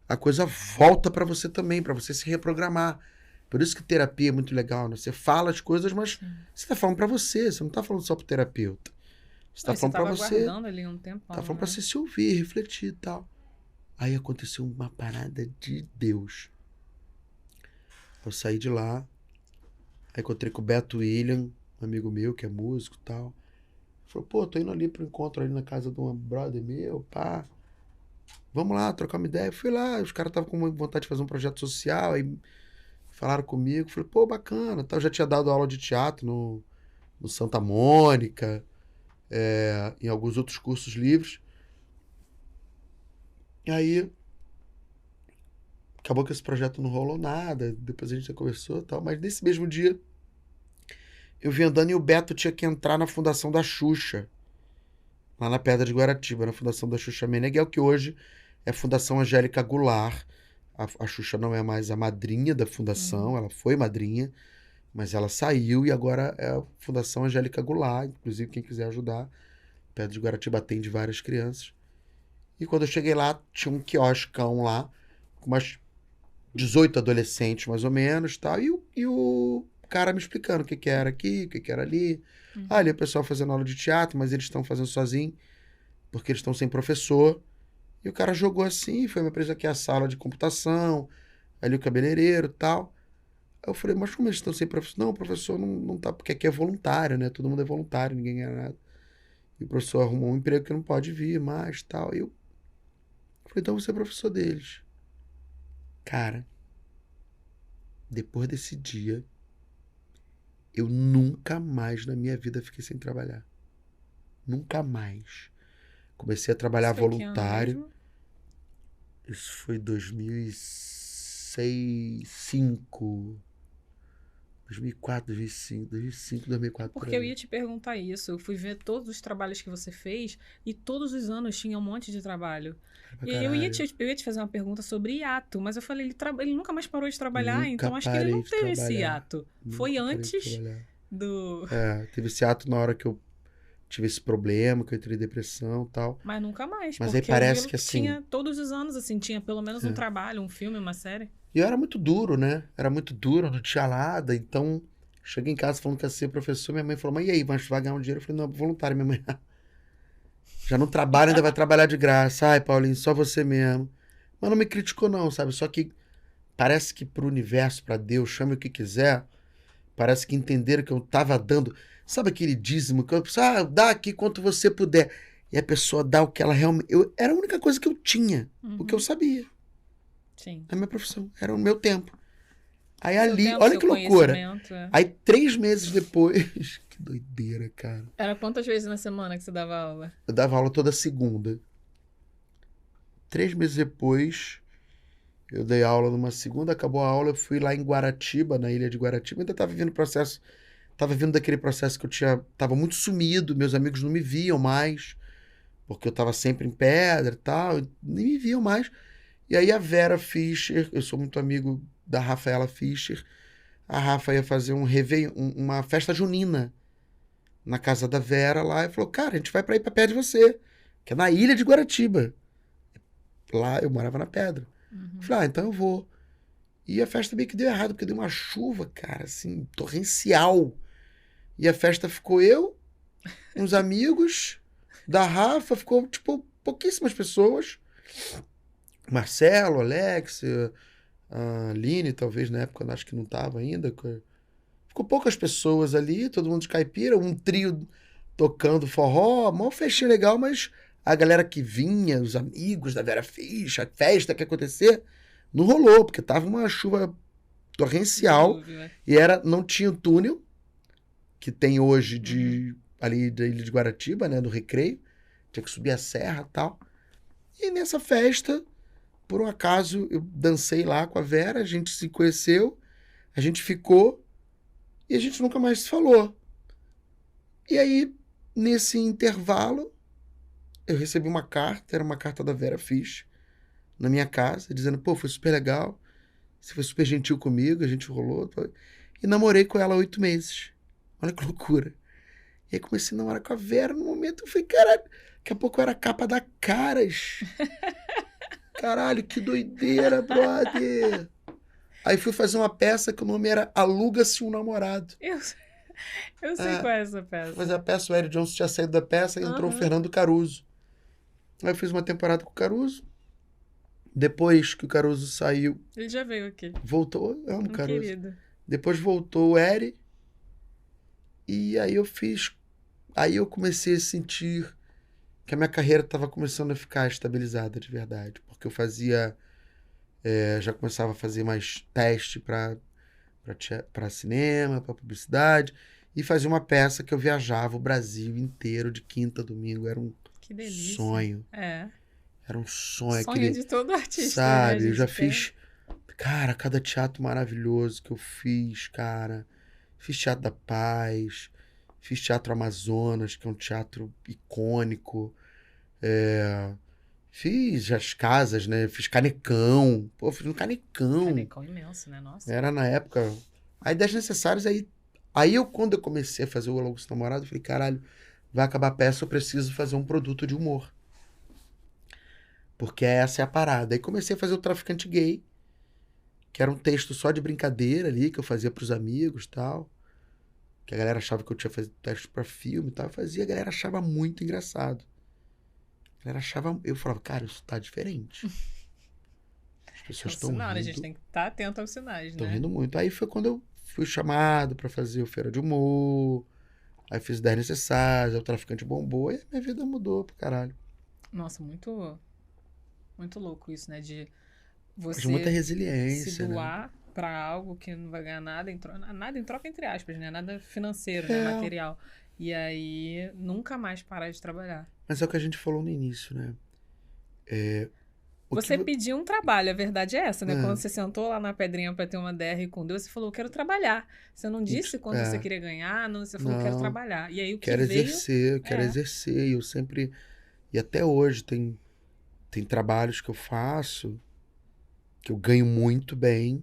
a coisa volta pra você também, pra você se reprogramar. Por isso que terapia é muito legal, né? Você fala as coisas, mas você tá falando pra você não tá falando só pro terapeuta. Você tá falando pra você. Ali um tempão, Tá falando pra você se ouvir, refletir e tal. Aí aconteceu uma parada de Deus. Eu saí de lá, aí encontrei com o Beto William, um amigo meu que é músico e tal. Falou, pô, tô indo ali pro encontro ali na casa de um brother meu, pá. Vamos lá, trocar uma ideia. Fui lá, os caras estavam com vontade de fazer um projeto social, aí falaram comigo. Falei, pô, bacana. Tá? Eu já tinha dado aula de teatro no Santa Mônica, em alguns outros cursos livres. E aí, acabou que esse projeto não rolou nada, depois a gente já conversou e tal, mas nesse mesmo dia, eu vim andando e o Beto tinha que entrar na Fundação da Xuxa, lá na Pedra de Guaratiba, na Fundação da Xuxa Meneghel, que hoje é a Fundação Angélica Goulart. A Xuxa não é mais a madrinha da fundação, ela foi madrinha, mas ela saiu e agora é a Fundação Angélica Goulart, inclusive quem quiser ajudar, Pedra de Guaratiba atende várias crianças. E quando eu cheguei lá, tinha um quioscão lá, com umas 18 adolescentes, mais ou menos, tal, e o cara me explicando o que que era aqui, o que que era ali. Ali o pessoal fazendo aula de teatro, mas eles estão fazendo sozinho, porque eles estão sem professor. E o cara jogou assim, foi me apresentar aqui a sala de computação, ali o cabeleireiro e tal. Aí eu falei, mas como eles estão sem professor? Não, o professor não tá, porque aqui é voluntário, né? Todo mundo é voluntário, ninguém ganha nada. E o professor arrumou um emprego que não pode vir mais tal. E eu falei, então você é professor deles. Cara, depois desse dia, eu nunca mais na minha vida fiquei sem trabalhar. Nunca mais. Comecei a trabalhar Isso foi que ano voluntário. mesmo? Isso foi 2006, 2005. 2004, 2005, 2005, 2004, por Porque eu aí. ia te perguntar isso. Eu fui ver todos os trabalhos que você fez e todos os anos tinha um monte de trabalho. Pra E aí caralho. eu ia te fazer uma pergunta sobre hiato, mas eu falei, ele nunca mais parou de trabalhar, Nunca então acho que ele não parei de teve esse trabalhar. hiato. Foi Nunca parei de antes trabalhar. do. Teve esse ato na hora que eu tive esse problema, que eu entrei em depressão e tal. Mas nunca mais, Mas aí porque eu parece vi que assim. tinha todos os anos, assim, tinha pelo menos um trabalho, um filme, uma série. E eu era muito duro, né? Era muito duro, não tinha nada. Então, cheguei em casa falando que ia ser professor. Minha mãe falou, mas e aí, mas tu vai ganhar um dinheiro? Eu falei, não, voluntário, minha mãe. Já não trabalha, ainda vai trabalhar de graça. Ai, Paulinho, só você mesmo. Mas não me criticou, não, sabe? Só que parece que pro universo, pra Deus, chame o que quiser, parece que entenderam que eu tava dando. Sabe aquele dízimo que eu pensava, dá aqui quanto você puder. E a pessoa dá o que ela realmente. Era a única coisa que eu tinha, o que eu sabia. Sim. A minha profissão, era o meu tempo. Aí Seu ali, tempo, olha seu que loucura. conhecimento, é. Aí 3 meses depois, que doideira, cara. Era quantas vezes na semana que você dava aula? Eu dava aula toda segunda. 3 meses depois, eu dei aula numa segunda, acabou a aula, eu fui lá em Guaratiba, na ilha de Guaratiba, ainda estava vivendo processo, estava vindo daquele processo que estava muito sumido, meus amigos não me viam mais, porque eu estava sempre em pedra e tal, nem me viam mais. E aí a Vera Fischer, eu sou muito amigo da Rafaela Fischer, a Rafa ia fazer uma festa junina na casa da Vera lá, e falou, cara, a gente vai para ir para perto de você, que é na ilha de Guaratiba. Lá eu morava na pedra. Eu falei, então eu vou. E a festa meio que deu errado, porque deu uma chuva, cara, assim, torrencial. E a festa ficou eu, uns amigos da Rafa, ficou, tipo, pouquíssimas pessoas. Marcelo, Alex, a Aline, talvez, na época, eu acho que não tava ainda. Ficou poucas pessoas ali, todo mundo de caipira, um trio tocando forró, uma festinha legal, mas a galera que vinha, os amigos da Vera Fischer, a festa que ia acontecer, não rolou, porque tava uma chuva torrencial e não tinha o túnel que tem hoje ali da Ilha de Guaratiba, né, no Recreio, tinha que subir a serra e tal. E nessa festa, por um acaso, eu dancei lá com a Vera, a gente se conheceu, a gente ficou e a gente nunca mais se falou. E aí, nesse intervalo, eu recebi uma carta, era uma carta da Vera Fischer, na minha casa, dizendo, pô, foi super legal, você foi super gentil comigo, a gente rolou. E namorei com ela 8 meses. Olha que loucura. E aí comecei a namorar com a Vera, no momento eu falei, caralho, daqui a pouco eu era a capa da Caras. Caralho, que doideira, brother. Aí fui fazer uma peça que o nome era Aluga-se um Namorado. Eu sei qual é essa peça. Fui fazer a peça, o Eric Johnson tinha saído da peça e entrou o Fernando Caruso. Aí eu fiz uma temporada com o Caruso. Depois que o Caruso saiu... Ele já veio aqui. Voltou, eu amo o Caruso. Querido. Depois voltou o Eri. E aí Aí eu comecei a sentir que a minha carreira estava começando a ficar estabilizada de verdade. Porque eu fazia... já começava a fazer mais teste para cinema, para publicidade. E fazia uma peça que eu viajava o Brasil inteiro, de quinta a domingo. Era um Que delícia. sonho. É. Era um sonho. Sonho de todo artista, sabe, né? eu já fiz... Cara, cada teatro maravilhoso que eu fiz, cara. Fiz Teatro da Paz, fiz Teatro Amazonas, que é um teatro icônico. Fiz as casas, né? Fiz Canecão. Pô, fiz no Canecão. Canecão imenso, né? Nossa. Era na época... Aí, Desnecessários, aí quando eu comecei a fazer o Aluga-se um Namorado, eu falei, caralho, vai acabar a peça, eu preciso fazer um produto de humor. Porque essa é a parada. Aí comecei a fazer o Traficante Gay, que era um texto só de brincadeira ali, que eu fazia pros amigos e tal. Que a galera achava que eu tinha feito teste pra filme e tal. Eu fazia, a galera achava muito engraçado. A galera achava... Eu falava, cara, isso tá diferente. As É pessoas um estão sinal, né? A gente rindo, tem que estar atento aos sinais, estão né? rindo muito. Aí foi quando eu fui chamado pra fazer o Feira de Humor. Aí fiz 10 Necessários, aí o Traficante bombou. E minha vida mudou pro caralho. Nossa, muito, muito louco isso, né? De Mas muita você se resiliência, né? doar para algo que não vai ganhar nada nada em troca entre aspas, né? Nada financeiro, né? É, Material. E aí nunca mais parar de trabalhar. mas é o que a gente falou no início, né? O que... Você pediu um trabalho, a verdade é essa, né? Quando É, você sentou lá na pedrinha para ter uma DR com Deus, você falou, eu quero trabalhar. Você não disse quanto você é, queria ganhar, não, você falou, quero não, trabalhar. E aí o que quero veio exercer, quero é. exercer. E eu sempre... E até hoje tem trabalhos que eu faço que eu ganho muito bem,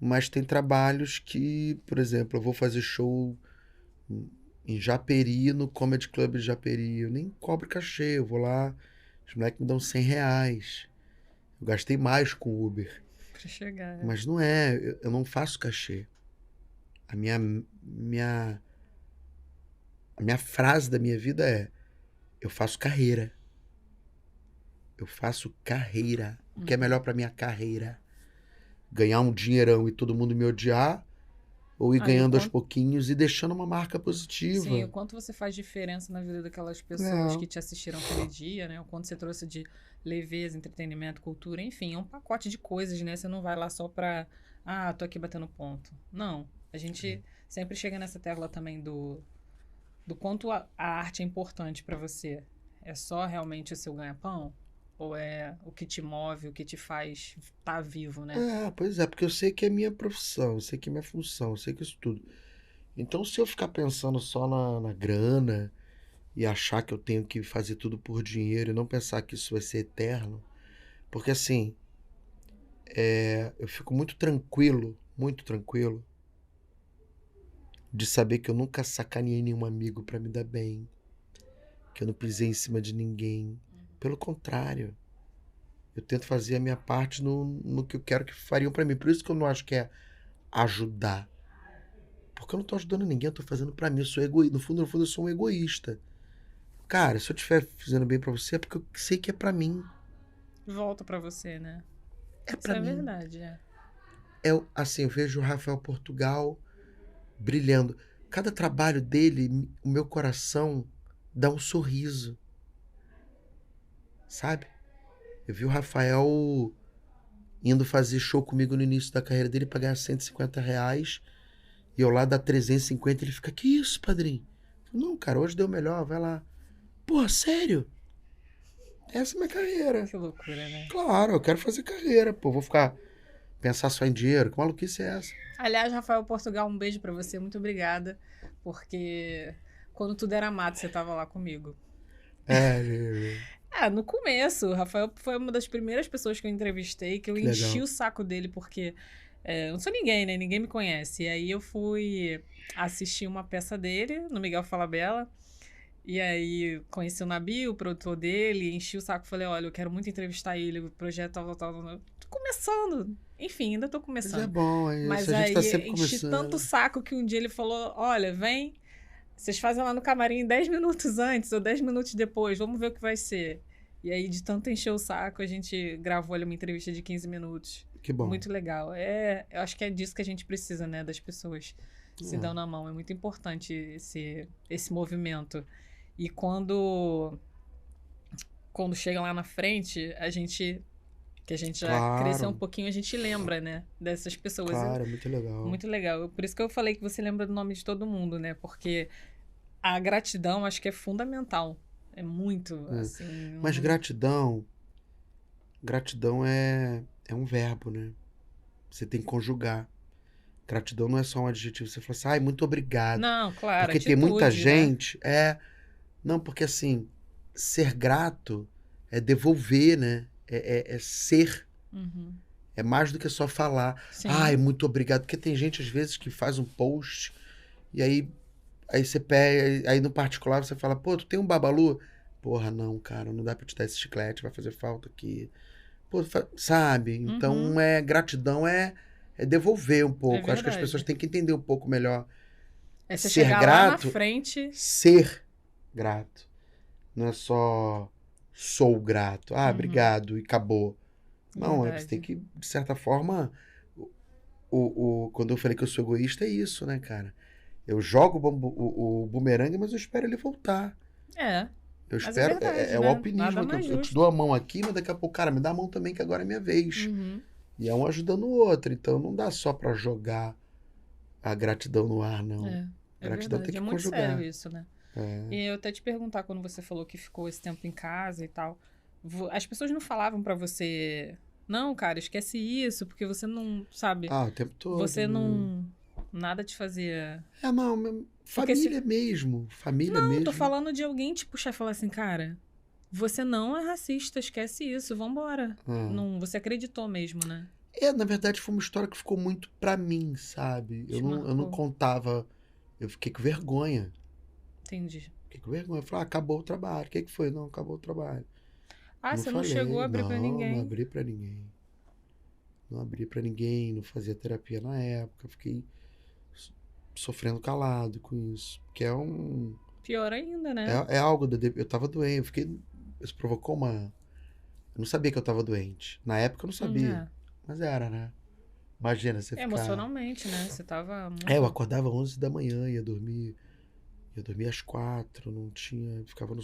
mas tem trabalhos que, por exemplo, eu vou fazer show em Japeri, no Comedy Club de Japeri. Eu nem cobro cachê, eu vou lá, os moleques me dão R$ 100. Eu gastei mais com Uber. Pra chegar, né? Mas não é, eu não faço cachê. A minha frase da minha vida é: eu faço carreira. Eu faço carreira. O que é melhor pra minha carreira? Ganhar um dinheirão e todo mundo me odiar, ou ir Aí o ganhando aos quanto, pouquinhos e deixando uma marca sim, positiva. o quanto você faz diferença na vida daquelas pessoas É, que te assistiram aquele dia, né? O quanto você trouxe de leveza, entretenimento, cultura, enfim, é um pacote de coisas, né? Você não vai lá só pra, tô aqui batendo ponto. Não, a gente sempre chega nessa tecla também do quanto a arte é importante pra você. É só realmente o seu ganha-pão? Ou é o que te move, o que te faz estar vivo, né? pois é, porque eu sei que é minha profissão, eu sei que é minha função, eu sei que isso tudo. Então, se eu ficar pensando só na grana e achar que eu tenho que fazer tudo por dinheiro e não pensar que isso vai ser eterno, porque assim, eu fico muito tranquilo, de saber que eu nunca sacaneei nenhum amigo pra me dar bem, que eu não pisei em cima de ninguém. Pelo contrário, eu tento fazer a minha parte no que eu quero que fariam pra mim. Por isso que eu não acho que é ajudar. Porque eu não tô ajudando ninguém, eu tô fazendo pra mim. Eu sou egoísta. No fundo, eu sou um egoísta. Cara, se eu estiver fazendo bem pra você, é porque eu sei que é pra mim. Volta pra você, né? É Isso pra é mim. verdade, é. Assim, eu vejo o Rafael Portugal brilhando. Cada trabalho dele, o meu coração dá um sorriso, sabe? Eu vi o Rafael indo fazer show comigo no início da carreira dele pra ganhar R$ 150. E eu lá dá 350, ele fica, que isso, padrinho? Não, cara, hoje deu melhor, vai lá. Porra, sério? Essa é minha carreira. Que loucura, né? Claro, eu quero fazer carreira, pô. Vou ficar pensar só em dinheiro. Que maluquice é essa? Aliás, Rafael Portugal, um beijo pra você, muito obrigada, porque quando tudo era mato, você tava lá comigo. É, No começo, o Rafael foi uma das primeiras pessoas que eu entrevistei, que eu que enchi legal. o saco dele, porque eu não sou ninguém, né? Ninguém me conhece. E aí eu fui assistir uma peça dele, no Miguel Falabella, e aí conheci o Nabil, o produtor dele, enchi o saco, falei, olha, eu quero muito entrevistar ele, o projeto tal. Tô começando. Enfim, ainda tô Mas é começando. bom, é isso. Mas A gente tá aí sempre enchi tanto o começando. saco que um dia ele falou: olha, vem, vocês fazem lá no camarim 10 minutos antes ou 10 minutos depois, vamos ver o que vai ser. E aí, de tanto encher o saco, a gente gravou ali uma entrevista de 15 minutos. Que bom. Muito legal. Eu acho que é disso que a gente precisa, né? Das pessoas se dando a mão. É muito importante esse movimento. E quando chega lá na frente, que a gente já cresceu um Claro, pouquinho, a gente lembra, né? Dessas pessoas. claro, é muito legal. Muito legal. Por isso que eu falei que você lembra do nome de todo mundo, né? Porque a gratidão acho que é fundamental. É muito, assim. Mas gratidão é um verbo, né? Você tem que conjugar. Gratidão não é só um adjetivo. Você fala assim, ai, muito obrigado. Não, claro, Porque tem muita atitude, né? gente. Não, porque assim, ser grato é devolver, né? É ser. Uhum. É mais do que só falar. Ai, Sim. muito obrigado. Porque tem gente, às vezes, que faz um post e aí você pega. Aí no particular você fala, pô, tu tem um Babalu? Porra, não, cara, não dá pra te dar esse chiclete, vai fazer falta aqui. Pô, sabe? Então, gratidão é devolver um pouco. Acho que as pessoas verdade. têm que entender um pouco melhor. É você Ser chegar lá na grato, frente. ser grato. Não é só sou grato. Ah, obrigado, e acabou. Não, você tem Verdade. que, de certa forma, quando eu falei que eu sou egoísta, é isso, né, cara? Eu jogo o bumerangue, mas eu espero ele voltar. É, Eu mas é espero, verdade, é o né? Nada alpinismo, que mais eu te dou justo. a mão aqui, mas daqui a pouco, cara, me dá a mão também, que agora é minha vez. Uhum. E é um ajudando o outro, então não dá só pra jogar a gratidão no ar, não. É Gratidão tem verdade. É que muito sério conjugar. isso, né? É. E eu até te perguntar, quando você falou que ficou esse tempo em casa e tal, as pessoas não falavam pra você, não, cara, esquece isso, porque você não, sabe, Ah, o tempo todo, você né? não, nada te fazia... Não, Porque se, família mesmo, família não, tô mesmo. falando de alguém te puxar e falar assim, cara, você não é racista, esquece isso, vambora. Ah. Não, você acreditou mesmo, né? Na verdade foi uma história que ficou muito pra mim, sabe? Te Eu não marcou. contava, eu fiquei com vergonha. Entendi. Fiquei com vergonha. Eu falei, acabou o trabalho. O que foi? Não, acabou o trabalho. Ah, Não você não chegou a falei, abrir pra não ninguém. abri pra ninguém. Não abri pra ninguém, não fazia terapia na época. Fiquei sofrendo calado com isso. Que é Pior ainda, né? é algo eu tava doente, eu fiquei, isso provocou uma, eu não sabia que eu tava doente. Na época eu não sabia, É. mas era, né? Imagina você ficar, Emocionalmente, né? Você tava eu muito. acordava 11 da manhã, ia dormir às 4, não tinha, ficava no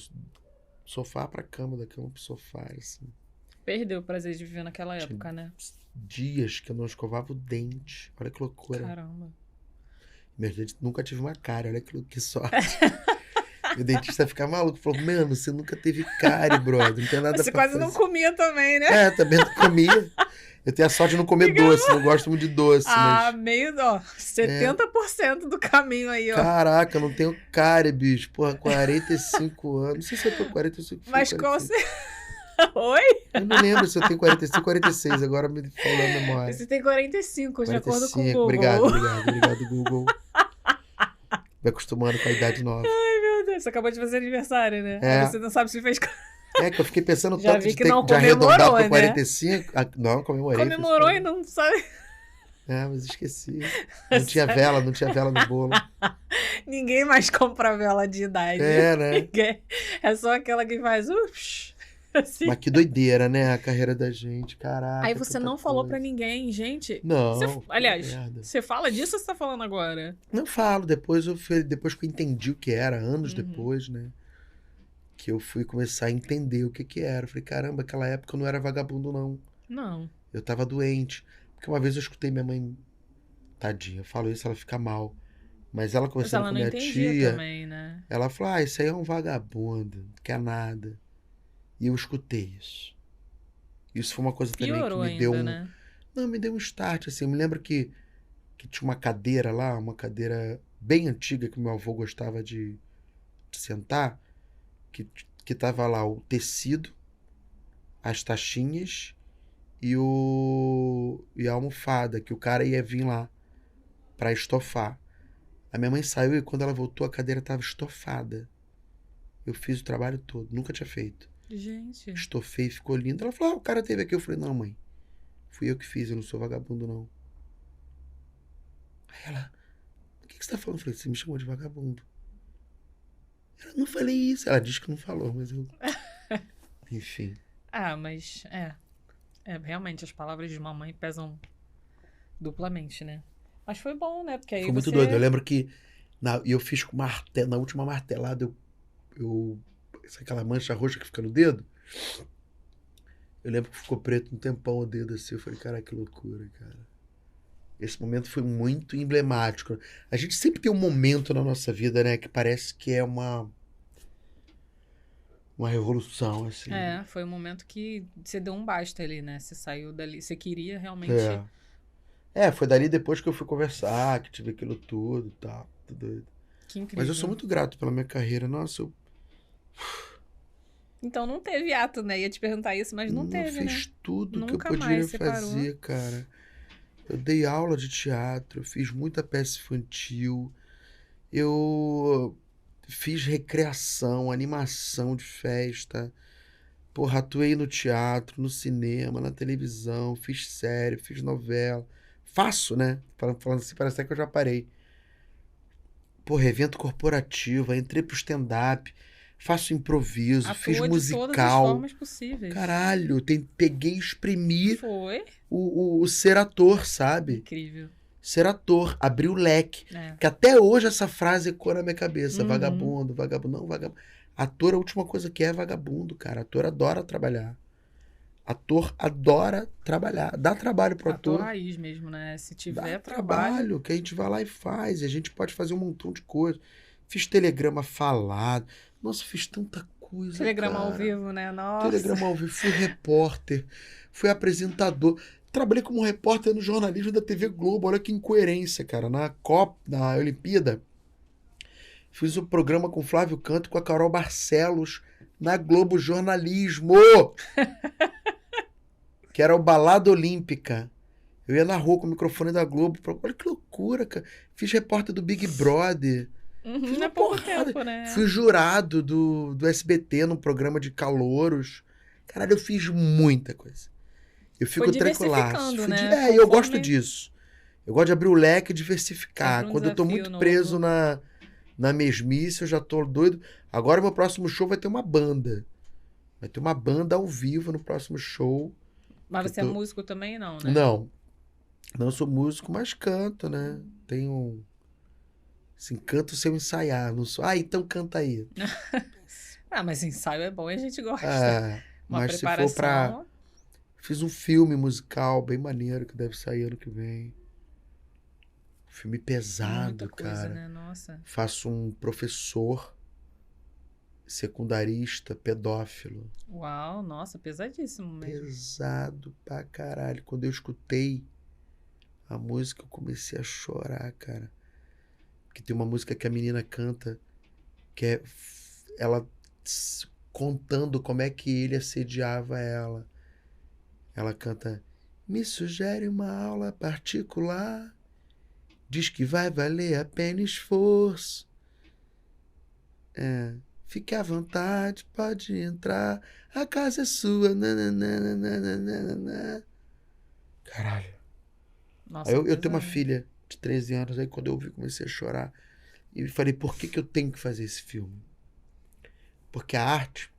sofá pra cama, da cama pro sofá, assim. Perdeu o prazer de viver naquela Tinha época, né? dias que eu não escovava o dente. Olha que loucura. Caramba. Meus dentes nunca tive uma cárie, olha que sorte. E o dentista fica maluco, falou, mano, você nunca teve cárie, brother, não tem nada Você pra quase não fazer. comia também, né? Também não comia. Eu tenho a sorte de não comer doce, não gosto muito de doce, Ah, mas... meio, ó, 70% do caminho aí, ó. Caraca, eu não tenho cárie, bicho. Porra, 45 anos. Não sei se eu tô com 45, fui Mas qual 45. você. Oi? Eu não lembro se eu tenho 45 ou 46, agora me falou a memória. Você tem 45, de acordo com o 45, Google. obrigado, Google. Me acostumando com a idade nova. Ai, meu Deus, você acabou de fazer aniversário, né? Aí É. você não sabe se fez. Que eu fiquei pensando Já tanto vi de, que não de arredondar comemorou, pra né? 45. Não, comemorei. fiz Comemorou e coisa. não sabe. Mas esqueci. Não tinha vela no bolo. Ninguém mais compra vela de idade. Né? Ninguém. É só aquela que faz. Assim. Mas que doideira, né? A carreira da gente. Caraca. Aí você tanta não falou coisa. pra ninguém, gente. Não. Aliás, Merda. você fala disso ou você tá falando agora? Não falo. Depois que eu entendi o que era, anos depois, né? Que eu fui começar a entender o que era. Eu falei, caramba, aquela época eu não era vagabundo, não. Não. Eu tava doente. Porque uma vez eu escutei minha mãe, tadinha, eu falo isso, ela fica mal. Mas ela Mas conversando ela com não minha entendia tia, também, né? ela falou, isso aí é um vagabundo, não quer nada. E eu escutei isso. Isso foi uma coisa também que Piorou me deu ainda, né? Não, me deu um start, assim. Eu me lembro que tinha uma cadeira lá, uma cadeira bem antiga que meu avô gostava de sentar, que tava lá o tecido, as taxinhas e a almofada, que o cara ia vir lá pra estofar. A minha mãe saiu e quando ela voltou a cadeira tava estofada. Eu fiz o trabalho todo, nunca tinha feito. Gente. Estofei, ficou lindo. Ela falou, o cara teve aqui. Eu falei, não, mãe, fui eu que fiz, eu não sou vagabundo, não. Aí ela, o que você tá falando? Eu falei, você me chamou de vagabundo. Eu não falei isso. Ela disse que não falou, mas eu... Enfim. Mas realmente as palavras de mamãe pesam duplamente, né? Mas foi bom, né? Porque aí Foi muito doido. Eu lembro que eu fiz com na última martelada, sabe aquela mancha roxa que fica no dedo? Eu lembro que ficou preto um tempão o dedo assim. Eu falei, cara, que loucura, cara. Esse momento foi muito emblemático. A gente sempre tem um momento na nossa vida, né, que parece que é uma revolução, assim. Foi um momento que você deu um basta ali, né? Você saiu dali, você queria realmente... Foi dali depois que eu fui conversar, que tive aquilo tudo e tal, tudo doido. Que incrível. Mas eu sou muito grato pela minha carreira. Nossa, Então não teve ato, né? Ia te perguntar isso, mas não teve, né? Eu fiz tudo Nunca que eu poderia mais você fazer, parou. cara. Eu dei aula de teatro, eu fiz muita peça infantil. Eu fiz recreação, animação de festa. Porra, atuei no teatro, no cinema, na televisão, fiz série, fiz novela. Faço, né? Falando assim, parece até que eu já parei. Porra, evento corporativo, aí entrei pro stand-up, faço improviso, fiz Atuou de todas as musical. formas possíveis. Caralho, peguei e exprimi Foi o ser ator, sabe? incrível. Ser ator, abrir o leque. É. Que até hoje essa frase ecoa na minha cabeça. Uhum. Vagabundo, vagabundo, não, vagabundo. Ator, a última coisa que é vagabundo, cara. Ator adora trabalhar. Ator adora trabalhar. Dá trabalho pro Ator ator. raiz mesmo, né? Se Dá tiver trabalho, que a gente vai lá e faz. E a gente pode fazer um montão de coisa. Fiz telegrama falado. Nossa, fiz tanta coisa, Telegrama cara. ao vivo, né? Nossa. Telegrama ao vivo. Fui repórter. Fui apresentador. Trabalhei como repórter no jornalismo da TV Globo. Olha que incoerência, cara. Na Olimpíada, fiz um programa com Flávio Canto e com a Carol Barcelos na Globo Jornalismo. Que era o Balada Olímpica. Eu ia na rua com o microfone da Globo. Olha que loucura, cara. Fiz repórter do Big Brother. Fiz uma Há pouco porrada. tempo, né? Fui jurado do SBT num programa de calouros. Caralho, eu fiz muita coisa. Eu fico Foi tranquilaço. diversificando, né? E eu Conforme- gosto disso. Eu gosto de abrir o leque e diversificar. Sempre um Quando eu tô desafio muito novo. preso na mesmice, eu já tô doido. Agora meu próximo show vai ter uma banda. Vai ter uma banda ao vivo no próximo show. Mas Eu você é tô- músico também, não, né? Não sou músico, mas canto, né? Tenho... Assim, canto sem ensaiar. Não sou... Ah, então canta aí. Ah, mas ensaio é bom e a gente gosta. É, Uma mas se preparação. for pra... Fiz um filme musical bem maneiro que deve sair ano que vem. Filme pesado, Muita coisa, cara. né? Nossa. Faço um professor secundarista pedófilo. Uau, nossa, pesadíssimo mesmo. Pesado pra caralho. Quando eu escutei a música, eu comecei a chorar, cara. Porque tem uma música que a menina canta, que é ela contando como é que ele assediava ela. Ela canta: me sugere uma aula particular, diz que vai valer a pena esforço. Fique à vontade, pode entrar, a casa é sua. Nananana. Caralho. Nossa, Aí eu tenho uma pesado. filha de 13 anos, aí quando eu ouvi, comecei a chorar. E falei, por que eu tenho que fazer esse filme? Porque a arte,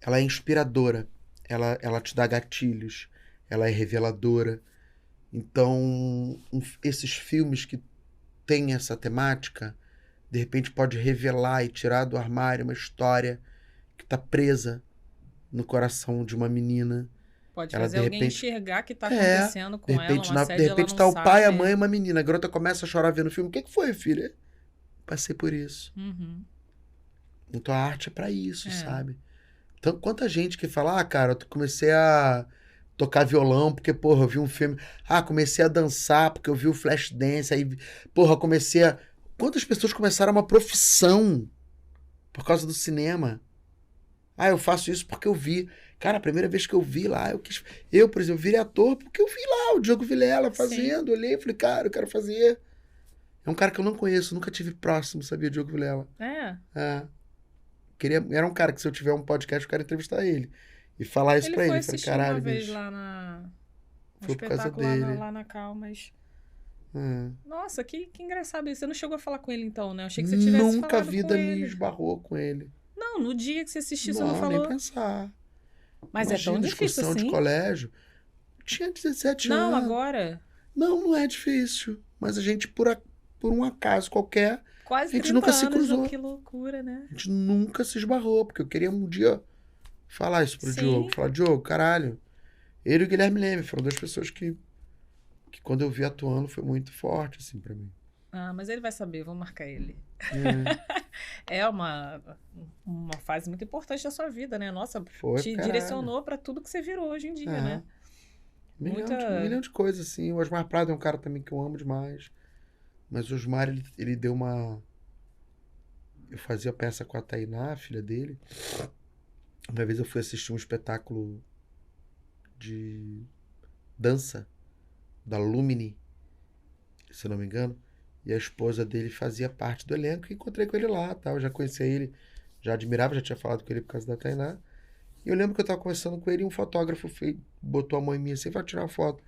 ela é inspiradora. Ela te dá gatilhos. Ela é reveladora. Então, esses filmes que têm essa temática, de repente pode revelar e tirar do armário uma história que está presa no coração de uma menina. Pode Ela, fazer de alguém repente- enxergar que tá acontecendo com De repente, ela, uma de assédio, repente ela tá não o pai, a sabe. mãe e uma menina. A garota começa a chorar vendo o filme. O que foi, filha? Passei por isso. Uhum. Então a arte é pra isso, É. sabe? Então, quanta gente que fala, cara, eu comecei a tocar violão porque, porra, eu vi um filme. Ah, comecei a dançar porque eu vi o Flashdance. Aí, porra, eu comecei a... Quantas pessoas começaram uma profissão por causa do cinema? Ah, eu faço isso porque eu vi. Cara, a primeira vez que eu vi lá, eu, por exemplo, virei ator porque eu vi lá o Diogo Vilela fazendo. Olhei e falei, cara, eu quero fazer. É um cara que eu não conheço, nunca tive próximo, sabia, Diogo Vilela. É. Era um cara que se eu tiver um podcast, eu quero entrevistar ele. E falar isso Ele pra foi ele. Falei, assistir caralho, uma vez bicho. lá no Foi por causa espetáculo lá na, dele. lá na Cal, mas... É. Nossa, que engraçado isso. Você não chegou a falar com ele então, né? Eu achei que você tivesse Nunca a falado vida com me ele. esbarrou com ele. Não, no dia que você assistiu, você não nem falou. pensar. Mas Imagina, é tão difícil excursão assim? de colégio. Tinha 17 Não, anos. agora. Não é difícil. Mas a gente, por um acaso qualquer, Quase A gente 30 nunca se anos, cruzou. que loucura, né? a gente nunca se esbarrou. Porque eu queria um dia falar isso pro Sim. Diogo. Falar, Diogo, caralho. Ele e o Guilherme Leme foram duas pessoas que quando eu vi atuando foi muito forte, assim, pra mim. Ah, mas ele vai saber, vou marcar ele. É, É uma fase muito importante da sua vida, né? Nossa, foi, te caralho. direcionou pra tudo que você virou hoje em dia, É. né? Um milhão de coisas, assim. O Osmar Prado é um cara também que eu amo demais. Mas o Osmar, ele deu uma... Eu fazia peça com a Tainá, a filha dele. Uma vez eu fui assistir um espetáculo de dança da Lumini, se eu não me engano. E a esposa dele fazia parte do elenco. E encontrei com ele lá, tal. Eu já conhecia ele, já admirava, já tinha falado com ele por causa da Tainá. E eu lembro que eu tava conversando com ele e um fotógrafo botou a mão em mim assim, vai tirar uma foto.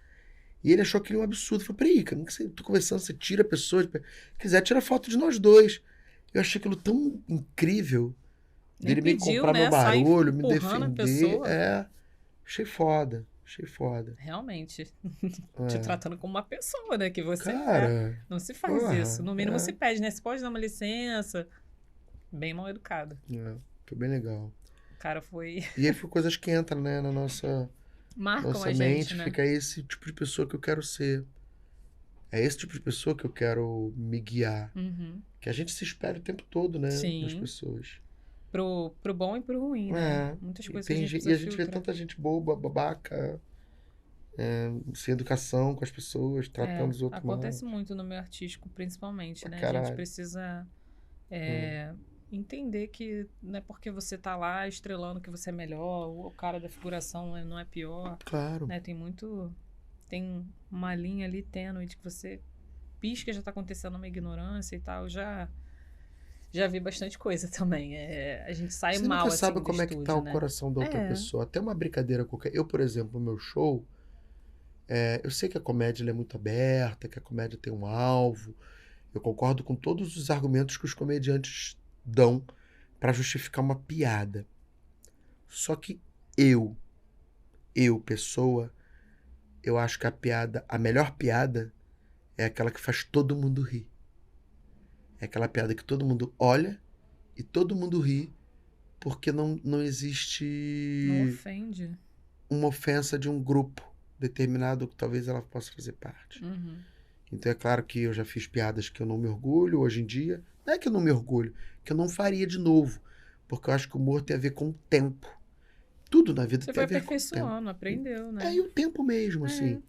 E ele achou aquilo um absurdo. Eu falei, peraí, cara, tô conversando, você tira pessoas. Quiser, tira foto de nós dois. Eu achei aquilo tão incrível. Dele me comprar meu barulho, me defender. Achei foda. Realmente. Te tratando como uma pessoa, né? Que você cara, não se faz isso. No mínimo se pede, né? Você pode dar uma licença. Bem mal educado. Foi bem legal. O cara foi... E aí foi coisas que entram, né, na nossa mente. Né? Fica esse tipo de pessoa que eu quero ser. É esse tipo de pessoa que eu quero me guiar. Que a gente se espera o tempo todo, né? Sim. Nas pessoas. Pro bom e pro ruim, né? Muitas coisas que a gente E a gente vê tanta gente boba, babaca, sem educação com as pessoas, tratando os outros mal. Acontece muito no meio artístico, principalmente, né? Caralho. A gente precisa entender que não é porque você tá lá estrelando que você é melhor, o cara da figuração não é pior. Claro. Né? Tem uma linha ali tênue de que você pisca, já tá acontecendo uma ignorância e tal. Já vi bastante coisa também. A gente sai você mal, nunca assim, sabe como estúdio, é que tá o né? coração da outra pessoa. Até uma brincadeira qualquer. Eu, por exemplo, no meu show, eu sei que a comédia ela é muito aberta, que a comédia tem um alvo. Eu concordo com todos os argumentos que os comediantes dão para justificar uma piada. Só que eu, pessoa, eu acho que a melhor piada é aquela que faz todo mundo rir. É aquela piada que todo mundo olha e todo mundo ri, porque não existe... Não ofende. Uma ofensa de um grupo determinado que talvez ela possa fazer parte. Então é claro que eu já fiz piadas que eu não me orgulho hoje em dia. Não é que eu não me orgulho, que eu não faria de novo. Porque eu acho que o humor tem a ver com o tempo. Tudo na vida tem a ver com o tempo. Você foi aperfeiçoando, aprendeu, né? E o tempo mesmo, assim.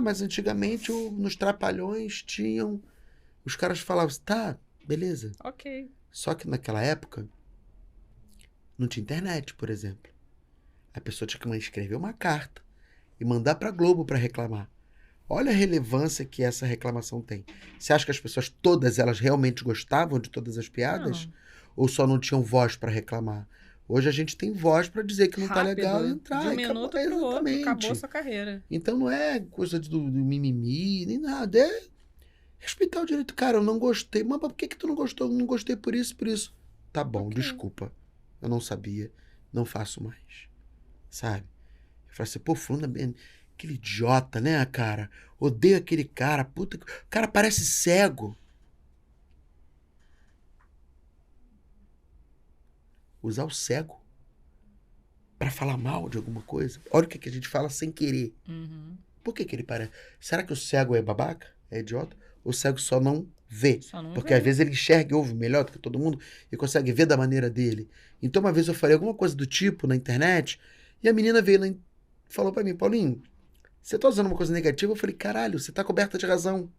Mas antigamente nos Trapalhões tinham... Os caras falavam assim, tá, beleza. Ok. Só que naquela época não tinha internet, por exemplo. A pessoa tinha que escrever uma carta e mandar pra Globo pra reclamar. Olha a relevância que essa reclamação tem. Você acha que as pessoas, todas elas, realmente gostavam de todas as piadas? Não. Ou só não tinham voz pra reclamar? Hoje a gente tem voz pra dizer que não tá legal e entrar. De um minuto pro outro, acabou a sua carreira. Então não é coisa do mimimi, nem nada. É respeitar o direito. Cara, eu não gostei. Mas por que tu não gostou? Eu não gostei por isso, por isso. Tá bom, desculpa. Eu não sabia. Não faço mais. Sabe? Eu falei assim, pô, fulano, aquele idiota, né, cara? Odeio aquele cara. Puta, o cara parece cego. Usar o cego pra falar mal de alguma coisa. Olha o que a gente fala sem querer. Por que ele parece? Será que o cego é babaca? É idiota? O cego só não vê. Porque às vezes ele enxerga e ouve melhor do que todo mundo e consegue ver da maneira dele. Então uma vez eu falei alguma coisa do tipo na internet e a menina veio e falou pra mim, Paulinho, você tá usando uma coisa negativa? Eu falei, caralho, você tá coberta de razão.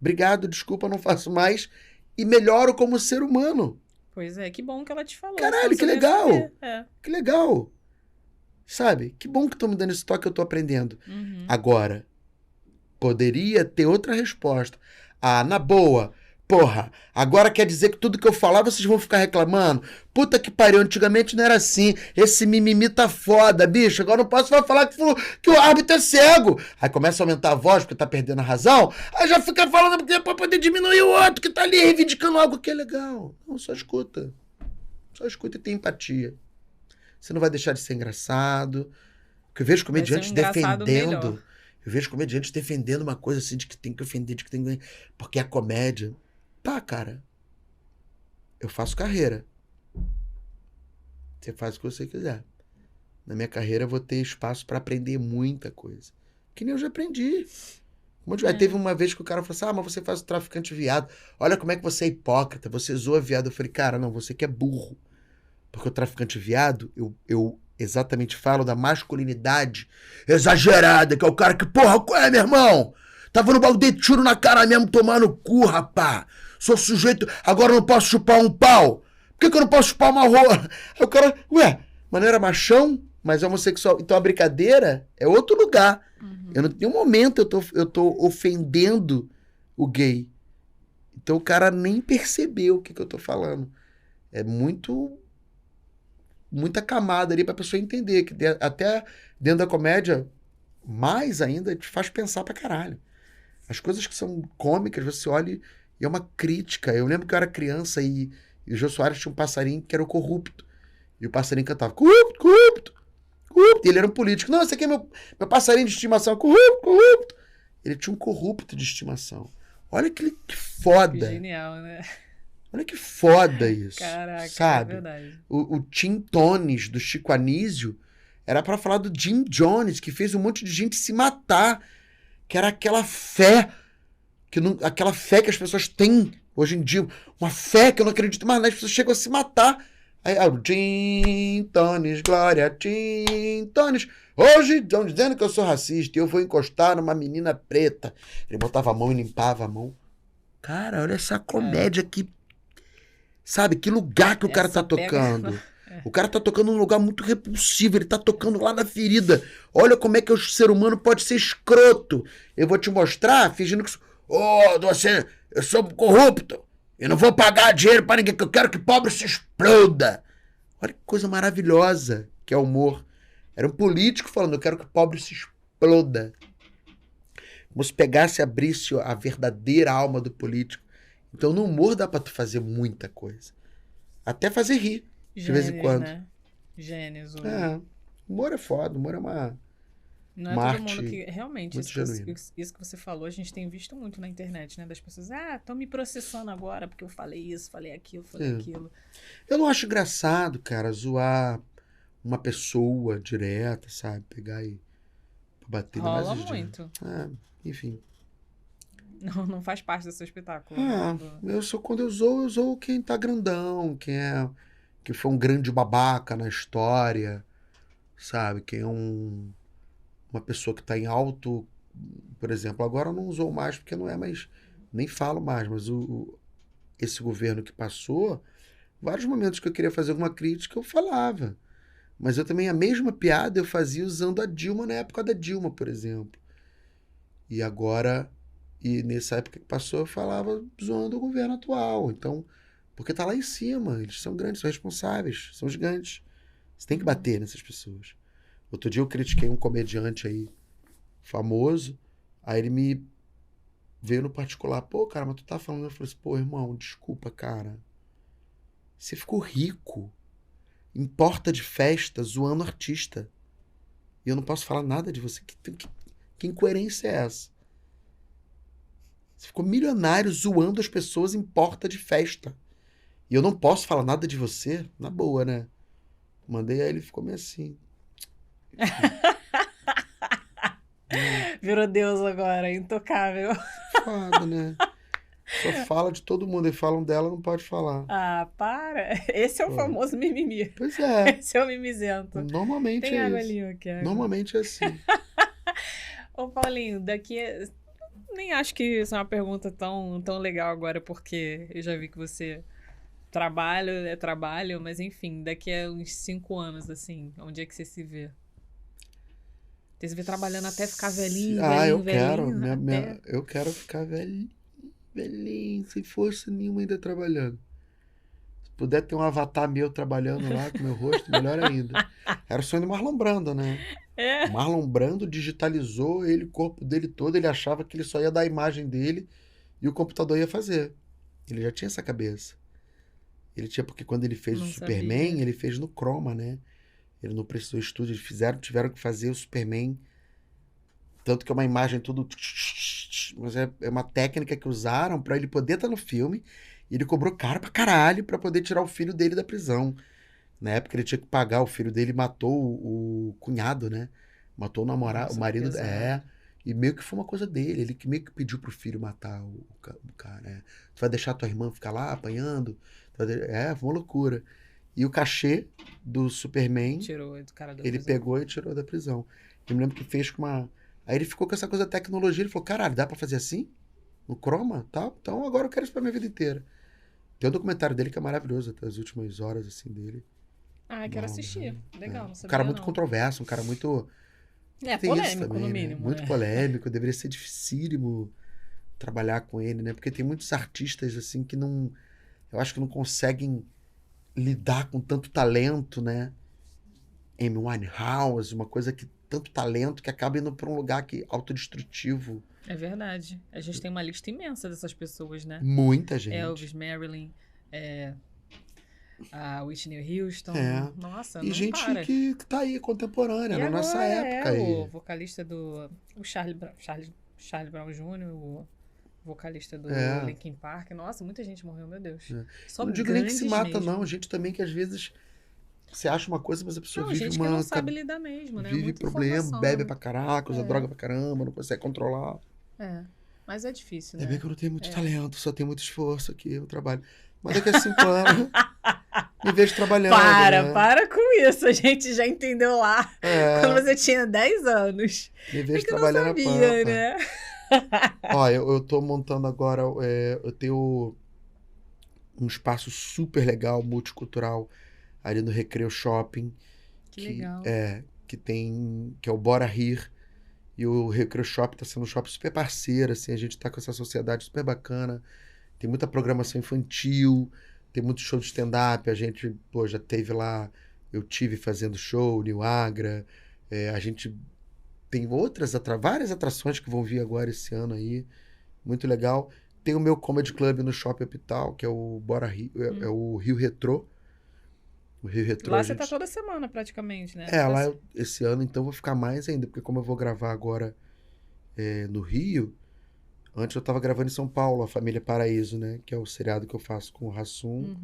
Obrigado, desculpa, não faço mais. E melhoro como ser humano. Pois é, que bom que ela te falou. Caralho, que legal. Que legal. Sabe? Que bom que estão me dando esse toque, eu tô aprendendo. Agora, poderia ter outra resposta. Na boa, porra, agora quer dizer que tudo que eu falar vocês vão ficar reclamando? Puta que pariu, antigamente não era assim. Esse mimimi tá foda, bicho. Agora não posso falar que o árbitro é cego. Aí começa a aumentar a voz porque tá perdendo a razão. Aí já fica falando pra poder diminuir o outro que tá ali reivindicando algo que é legal. Não, só escuta. Só escuta e tem empatia. Você não vai deixar de ser engraçado. Porque eu vejo comediantes defendendo. Eu vejo comediantes defendendo uma coisa assim de que tem que ofender, de que tem que... Porque a comédia... Tá, cara. Eu faço carreira. Você faz o que você quiser. Na minha carreira eu vou ter espaço pra aprender muita coisa. Que nem eu já aprendi. Teve uma vez que o cara falou assim, mas você faz o traficante viado. Olha como é que você é hipócrita. Você zoa viado. Eu falei, cara, não, você que é burro. Porque o traficante viado, eu exatamente falo da masculinidade exagerada, que é o cara que, porra, qual é, meu irmão? Tava no bagulho de tiro na cara mesmo, tomar no cu, rapá. Sou sujeito, agora eu não posso chupar um pau. Por que eu não posso chupar uma rola? Aí o cara, mas não era machão, mas é homossexual. Então a brincadeira é outro lugar. Eu não, em nenhum momento eu tô ofendendo o gay. Então o cara nem percebeu o que eu tô falando. É muita camada ali pra pessoa entender que até dentro da comédia, mais ainda, te faz pensar pra caralho. As coisas que são cômicas, você olha e é uma crítica. Eu lembro que eu era criança e o Jô Soares tinha um passarinho que era o Corrupto. E o passarinho cantava corrupto, corrupto, corrupto. E ele era um político. Não, esse aqui é meu passarinho de estimação. Corrupto, corrupto. Ele tinha um corrupto de estimação. Olha que foda. Que genial, né? Olha que foda isso. Caraca, sabe? é verdade. O Tim Tones, do Chico Anísio, era pra falar do Jim Jones, que fez um monte de gente se matar. Que era aquela fé, aquela fé que as pessoas têm hoje em dia. Uma fé que eu não acredito mais, as pessoas chegam a se matar. Aí, o Jim Tones, glória, Jim Tones. Hoje estão dizendo que eu sou racista e eu vou encostar numa menina preta. Ele botava a mão e limpava a mão. Cara, olha essa comédia que... Sabe, que lugar que o cara tá tocando. O cara tá tocando num lugar muito repulsivo, ele tá tocando lá na ferida. Olha como é que o ser humano pode ser escroto. Eu vou te mostrar, fingindo que... eu sou corrupto. Eu não vou pagar dinheiro pra ninguém, que eu quero que pobre se exploda. Olha que coisa maravilhosa que é o humor. Era um político falando, eu quero que o pobre se exploda. Como se pegasse e abrisse a verdadeira alma do político. Então no humor dá pra tu fazer muita coisa. Até fazer rir, de vez em quando. Né? Gênios. Humor é foda, humor é uma... Não é todo mundo que... Realmente, isso que você falou, a gente tem visto muito na internet, né? Das pessoas, estão me processando agora porque eu falei isso, falei aquilo, falei aquilo. Eu não acho engraçado, cara, zoar uma pessoa direta, sabe? Pegar e bater na base. Rola muito. Enfim. Não faz parte do seu espetáculo. Quando eu zoo quem tá grandão, que foi um grande babaca na história, sabe? Quem é uma pessoa que tá em alto, por exemplo, agora eu não usou mais porque não é mais, nem falo mais, mas esse governo que passou, vários momentos que eu queria fazer alguma crítica eu falava, mas eu também a mesma piada eu fazia usando a Dilma na época da Dilma, por exemplo, e nessa época que passou eu falava zoando o governo atual, então, porque tá lá em cima, eles são grandes, são responsáveis, são gigantes, você tem que bater nessas pessoas. Outro dia eu critiquei um comediante aí, famoso, aí ele me veio no particular, pô, cara, mas tu tá falando, eu falei assim, pô, irmão, desculpa, cara, você ficou rico em porta de festa, zoando artista, e eu não posso falar nada de você, que incoerência é essa? Você ficou milionário zoando as pessoas em porta de festa, e eu não posso falar nada de você? Na boa, né? Mandei, aí ele ficou meio assim... Virou Deus agora, intocável. Foda, né? Só fala de todo mundo, e falam dela, não pode falar. Para! Esse é o famoso mimimi. Pois é. Esse é o mimizento. Normalmente Tem é água isso. ali, aqui. Normalmente é assim. Ô, Paulinho, nem acho que isso é uma pergunta tão legal agora, porque eu já vi que você trabalho, mas enfim, daqui a uns 5 anos, assim, onde é que você se vê? Você se vê trabalhando até ficar velhinho, eu quero ficar velhinho, se força nenhuma ainda trabalhando. Se puder ter um avatar meu trabalhando lá com meu rosto, melhor ainda. Era o sonho do Marlon Brando, né? O Marlon Brando digitalizou o corpo dele todo, ele achava que ele só ia dar a imagem dele e o computador ia fazer. Ele já tinha essa cabeça. Ele tinha, porque quando ele fez o Superman, ele fez no Chroma, né? Ele não precisou de estúdio, tiveram que fazer o Superman. Tanto que é uma imagem tudo... Mas é uma técnica que usaram pra ele poder estar no filme. E ele cobrou caro pra caralho pra poder tirar o filho dele da prisão. Na época ele tinha que pagar, o filho dele matou o cunhado, né? Matou o namorado, o marido... E meio que foi uma coisa dele. Ele que meio que pediu pro filho matar o cara, né? Tu vai deixar tua irmã ficar lá apanhando? Foi uma loucura. E o cachê do Superman, ele pegou e tirou da prisão. Eu me lembro que fez com uma... Aí ele ficou com essa coisa da tecnologia, ele falou, caralho, dá pra fazer assim? No Chroma? Tá? Então agora eu quero isso pra minha vida inteira. Tem um documentário dele que é maravilhoso, até as últimas horas, assim, dele. Quero assistir. Legal, não sabia. Um cara muito controverso, um cara muito... polêmico, também, no mínimo. Muito polêmico, deveria ser dificílimo trabalhar com ele, né? Porque tem muitos artistas, assim, que não... Eu acho que não conseguem lidar com tanto talento, né? Amy Winehouse, uma coisa que... Tanto talento que acaba indo pra um lugar que autodestrutivo. É verdade. A gente tem uma lista imensa dessas pessoas, né? Muita gente. Elvis, Marilyn, a Whitney Houston. É. Nossa, E não gente para. que tá aí, contemporânea, E na agora nossa época aí. o vocalista do... O Charlie Brown Jr., o vocalista do Linkin Park. Nossa, muita gente morreu, meu Deus. Só não digo nem que se mata, mesmo. não. Gente também que às vezes você acha uma coisa, mas a pessoa vive gente uma... que não sabe lidar mesmo, né? Vive Muita problema, informação. bebe pra caraca, usa droga pra caramba, não consegue controlar. Mas é difícil, né? É bem que eu não tenho muito talento, só tenho muito esforço aqui, eu trabalho. Mas daqui a 5 anos, me vejo trabalhando, né? Para com isso. A gente já entendeu lá quando você tinha 10 anos. Me vejo que trabalhando não sabia, a pampa. né? Ó, eu tô montando agora, eu tenho um espaço super legal, multicultural, ali no Recreio Shopping. Que legal. Que é o Bora Rir. E o Recreio Shopping tá sendo um shopping super parceiro, assim, a gente tá com essa sociedade super bacana. Tem muita programação infantil, tem muito show de stand-up, a gente, já teve lá, eu tive fazendo show, New Agra, a gente tem várias atrações que vão vir agora esse ano aí, muito legal. Tem o meu Comedy Club no Shopping Hospital, que é o Bora Rio, é o Rio Retrô. O Rio Retrô, lá você tá toda semana praticamente, né? Lá esse ano então vou ficar mais ainda, porque como eu vou gravar agora no Rio, antes eu tava gravando em São Paulo, a Família Paraíso, né? Que é o seriado que eu faço com o Hassum,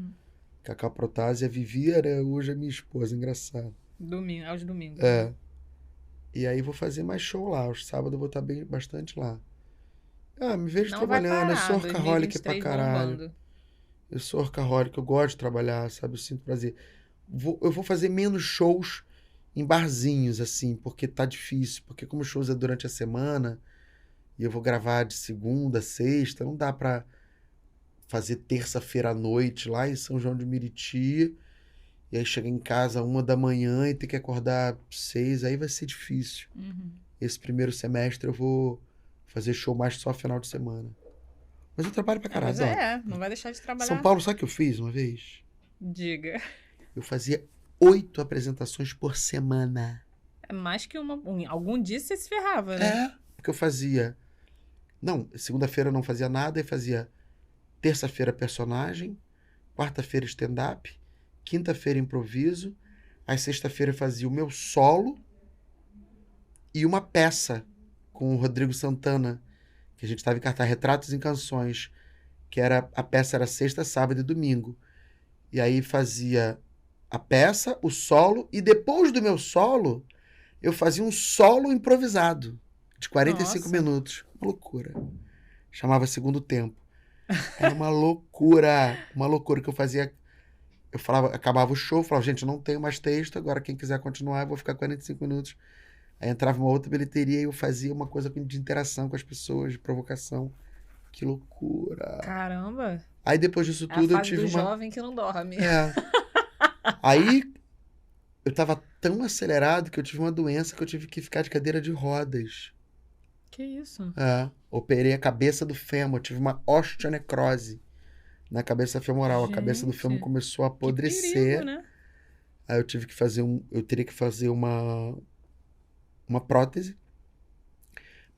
Cacá Protásio e a Vivia, né? Hoje é minha esposa, engraçado. Aos domingos. Né? E aí vou fazer mais show lá, aos sábados eu vou estar bastante lá. Me vejo trabalhando, eu sou workaholic pra caralho. Bombando. Eu sou workaholic, eu gosto de trabalhar, sabe? Eu sinto prazer. Eu vou fazer menos shows em barzinhos, assim, porque tá difícil. Porque como os shows é durante a semana, e eu vou gravar de segunda, sexta, não dá pra fazer terça-feira à noite lá em São João de Meriti, e aí chegar em casa 1h e ter que acordar 6, aí vai ser difícil. Esse primeiro semestre eu vou fazer show mais só final de semana. Mas eu trabalho pra caralho. Mas não vai deixar de trabalhar. São Paulo, sabe o que eu fiz uma vez? Diga. Eu fazia 8 apresentações por semana. É mais que uma... Algum dia você se ferrava, né? Porque eu fazia... Não, segunda-feira eu não fazia nada, e fazia terça-feira personagem, quarta-feira stand-up, quinta-feira improviso, aí sexta-feira eu fazia o meu solo e uma peça com o Rodrigo Santana, que a gente estava em cartaz, Retratos em Canções, que a peça era sexta, sábado e domingo. E aí fazia a peça, o solo, e depois do meu solo, eu fazia um solo improvisado, de 45 minutos. Uma loucura. Chamava Segundo Tempo. Era uma loucura que eu fazia. Eu falava, acabava o show, falava, gente, eu não tenho mais texto, agora quem quiser continuar, eu vou ficar 45 minutos. Aí entrava uma outra bilheteria e eu fazia uma coisa de interação com as pessoas, de provocação. Que loucura. Caramba. Aí depois disso tudo eu tive uma... jovem que não dorme. Aí eu tava tão acelerado que eu tive uma doença que eu tive que ficar de cadeira de rodas. Que isso? Operei a cabeça do fêmur, tive uma osteonecrose na cabeça femoral. Gente, a cabeça do fêmur começou a apodrecer. Que perigo, né? Aí eu tive que fazer eu teria que fazer uma prótese.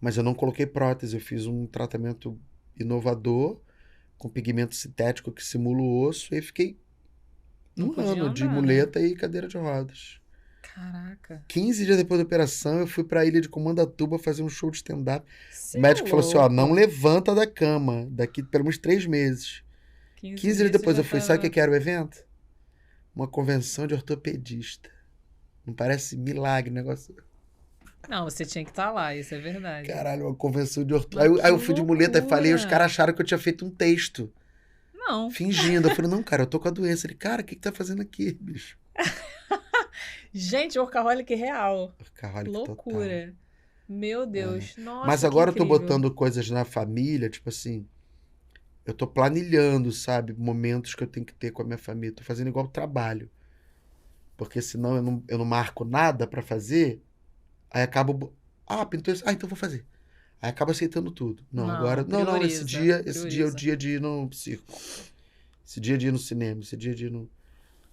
Mas eu não coloquei prótese, eu fiz um tratamento inovador com pigmento sintético que simula o osso e fiquei um ano de muleta e cadeira de rodas. Caraca. 15 dias depois da operação, eu fui pra ilha de Comandatuba fazer um show de stand-up. O médico falou assim, não levanta da cama daqui pelo menos 3 meses. 15 dias depois eu fui, sabe o que era o evento? Uma convenção de ortopedista. Não parece milagre o negócio? Não, você tinha que estar lá, isso é verdade. Caralho, uma convenção de ortopedista. Aí eu fui de muleta e falei, os caras acharam que eu tinha feito um texto. Não. Fingindo. Eu falei, não, cara, eu tô com a doença. Ele, cara, o que tá fazendo aqui, bicho? Gente, workaholic real. Workaholic loucura. Total. Meu Deus. Nossa, mas agora eu tô botando coisas na família, tipo assim, eu tô planilhando, sabe, momentos que eu tenho que ter com a minha família. Tô fazendo igual trabalho. Porque senão eu não marco nada pra fazer, aí acabo... pintou isso. Então vou fazer. Aí acaba aceitando tudo. Não, Não, agora... Não, esse dia é o prioriza. dia de ir no circo. Esse dia de ir no cinema, esse dia de ir no...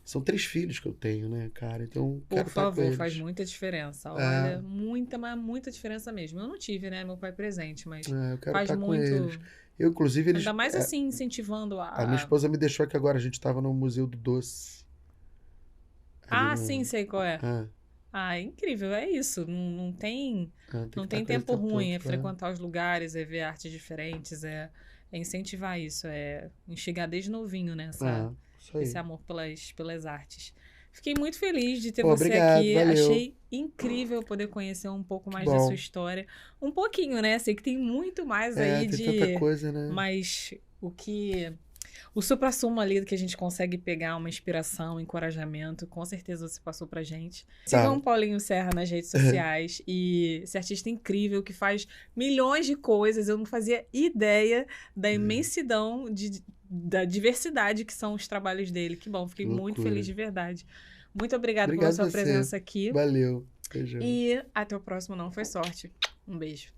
São 3 filhos que eu tenho, né, cara? Então, Por quero estar com favor, eles. faz muita diferença. É. Olha, muita, mas muita diferença mesmo. Eu não tive, né, meu pai presente, mas Eu quero faz estar com muito. eles. Eu, inclusive, eles... Ainda mais assim, incentivando A minha esposa me deixou que agora a gente tava no Museu do Doce. Ali Ah, no... sim, sei qual é. É, Ah, é incrível, é isso. Não tem, tem não que tem estar com eles o tempo tempo ruim, todo, é frequentar os lugares, é ver artes diferentes, é incentivar isso, é enxergar desde novinho, né, isso esse aí. amor pelas artes. Fiquei muito feliz de ter Pô, você obrigado, aqui. valeu. Achei incrível poder conhecer um pouco Que mais da sua bom. história. Um pouquinho, né? Sei que tem muito mais aí Tem tanta de. coisa, né? Mas o supra-sumo ali que a gente consegue pegar uma inspiração, um encorajamento, com certeza você passou pra gente. Sigam o Paulinho Serra nas redes sociais e esse artista incrível que faz milhões de coisas. Eu não fazia ideia da imensidão da diversidade que são os trabalhos dele. Que bom, fiquei muito feliz de verdade. Muito obrigada pela sua presença aqui. Valeu. Beijão. E até o próximo Não Foi Sorte. Um beijo.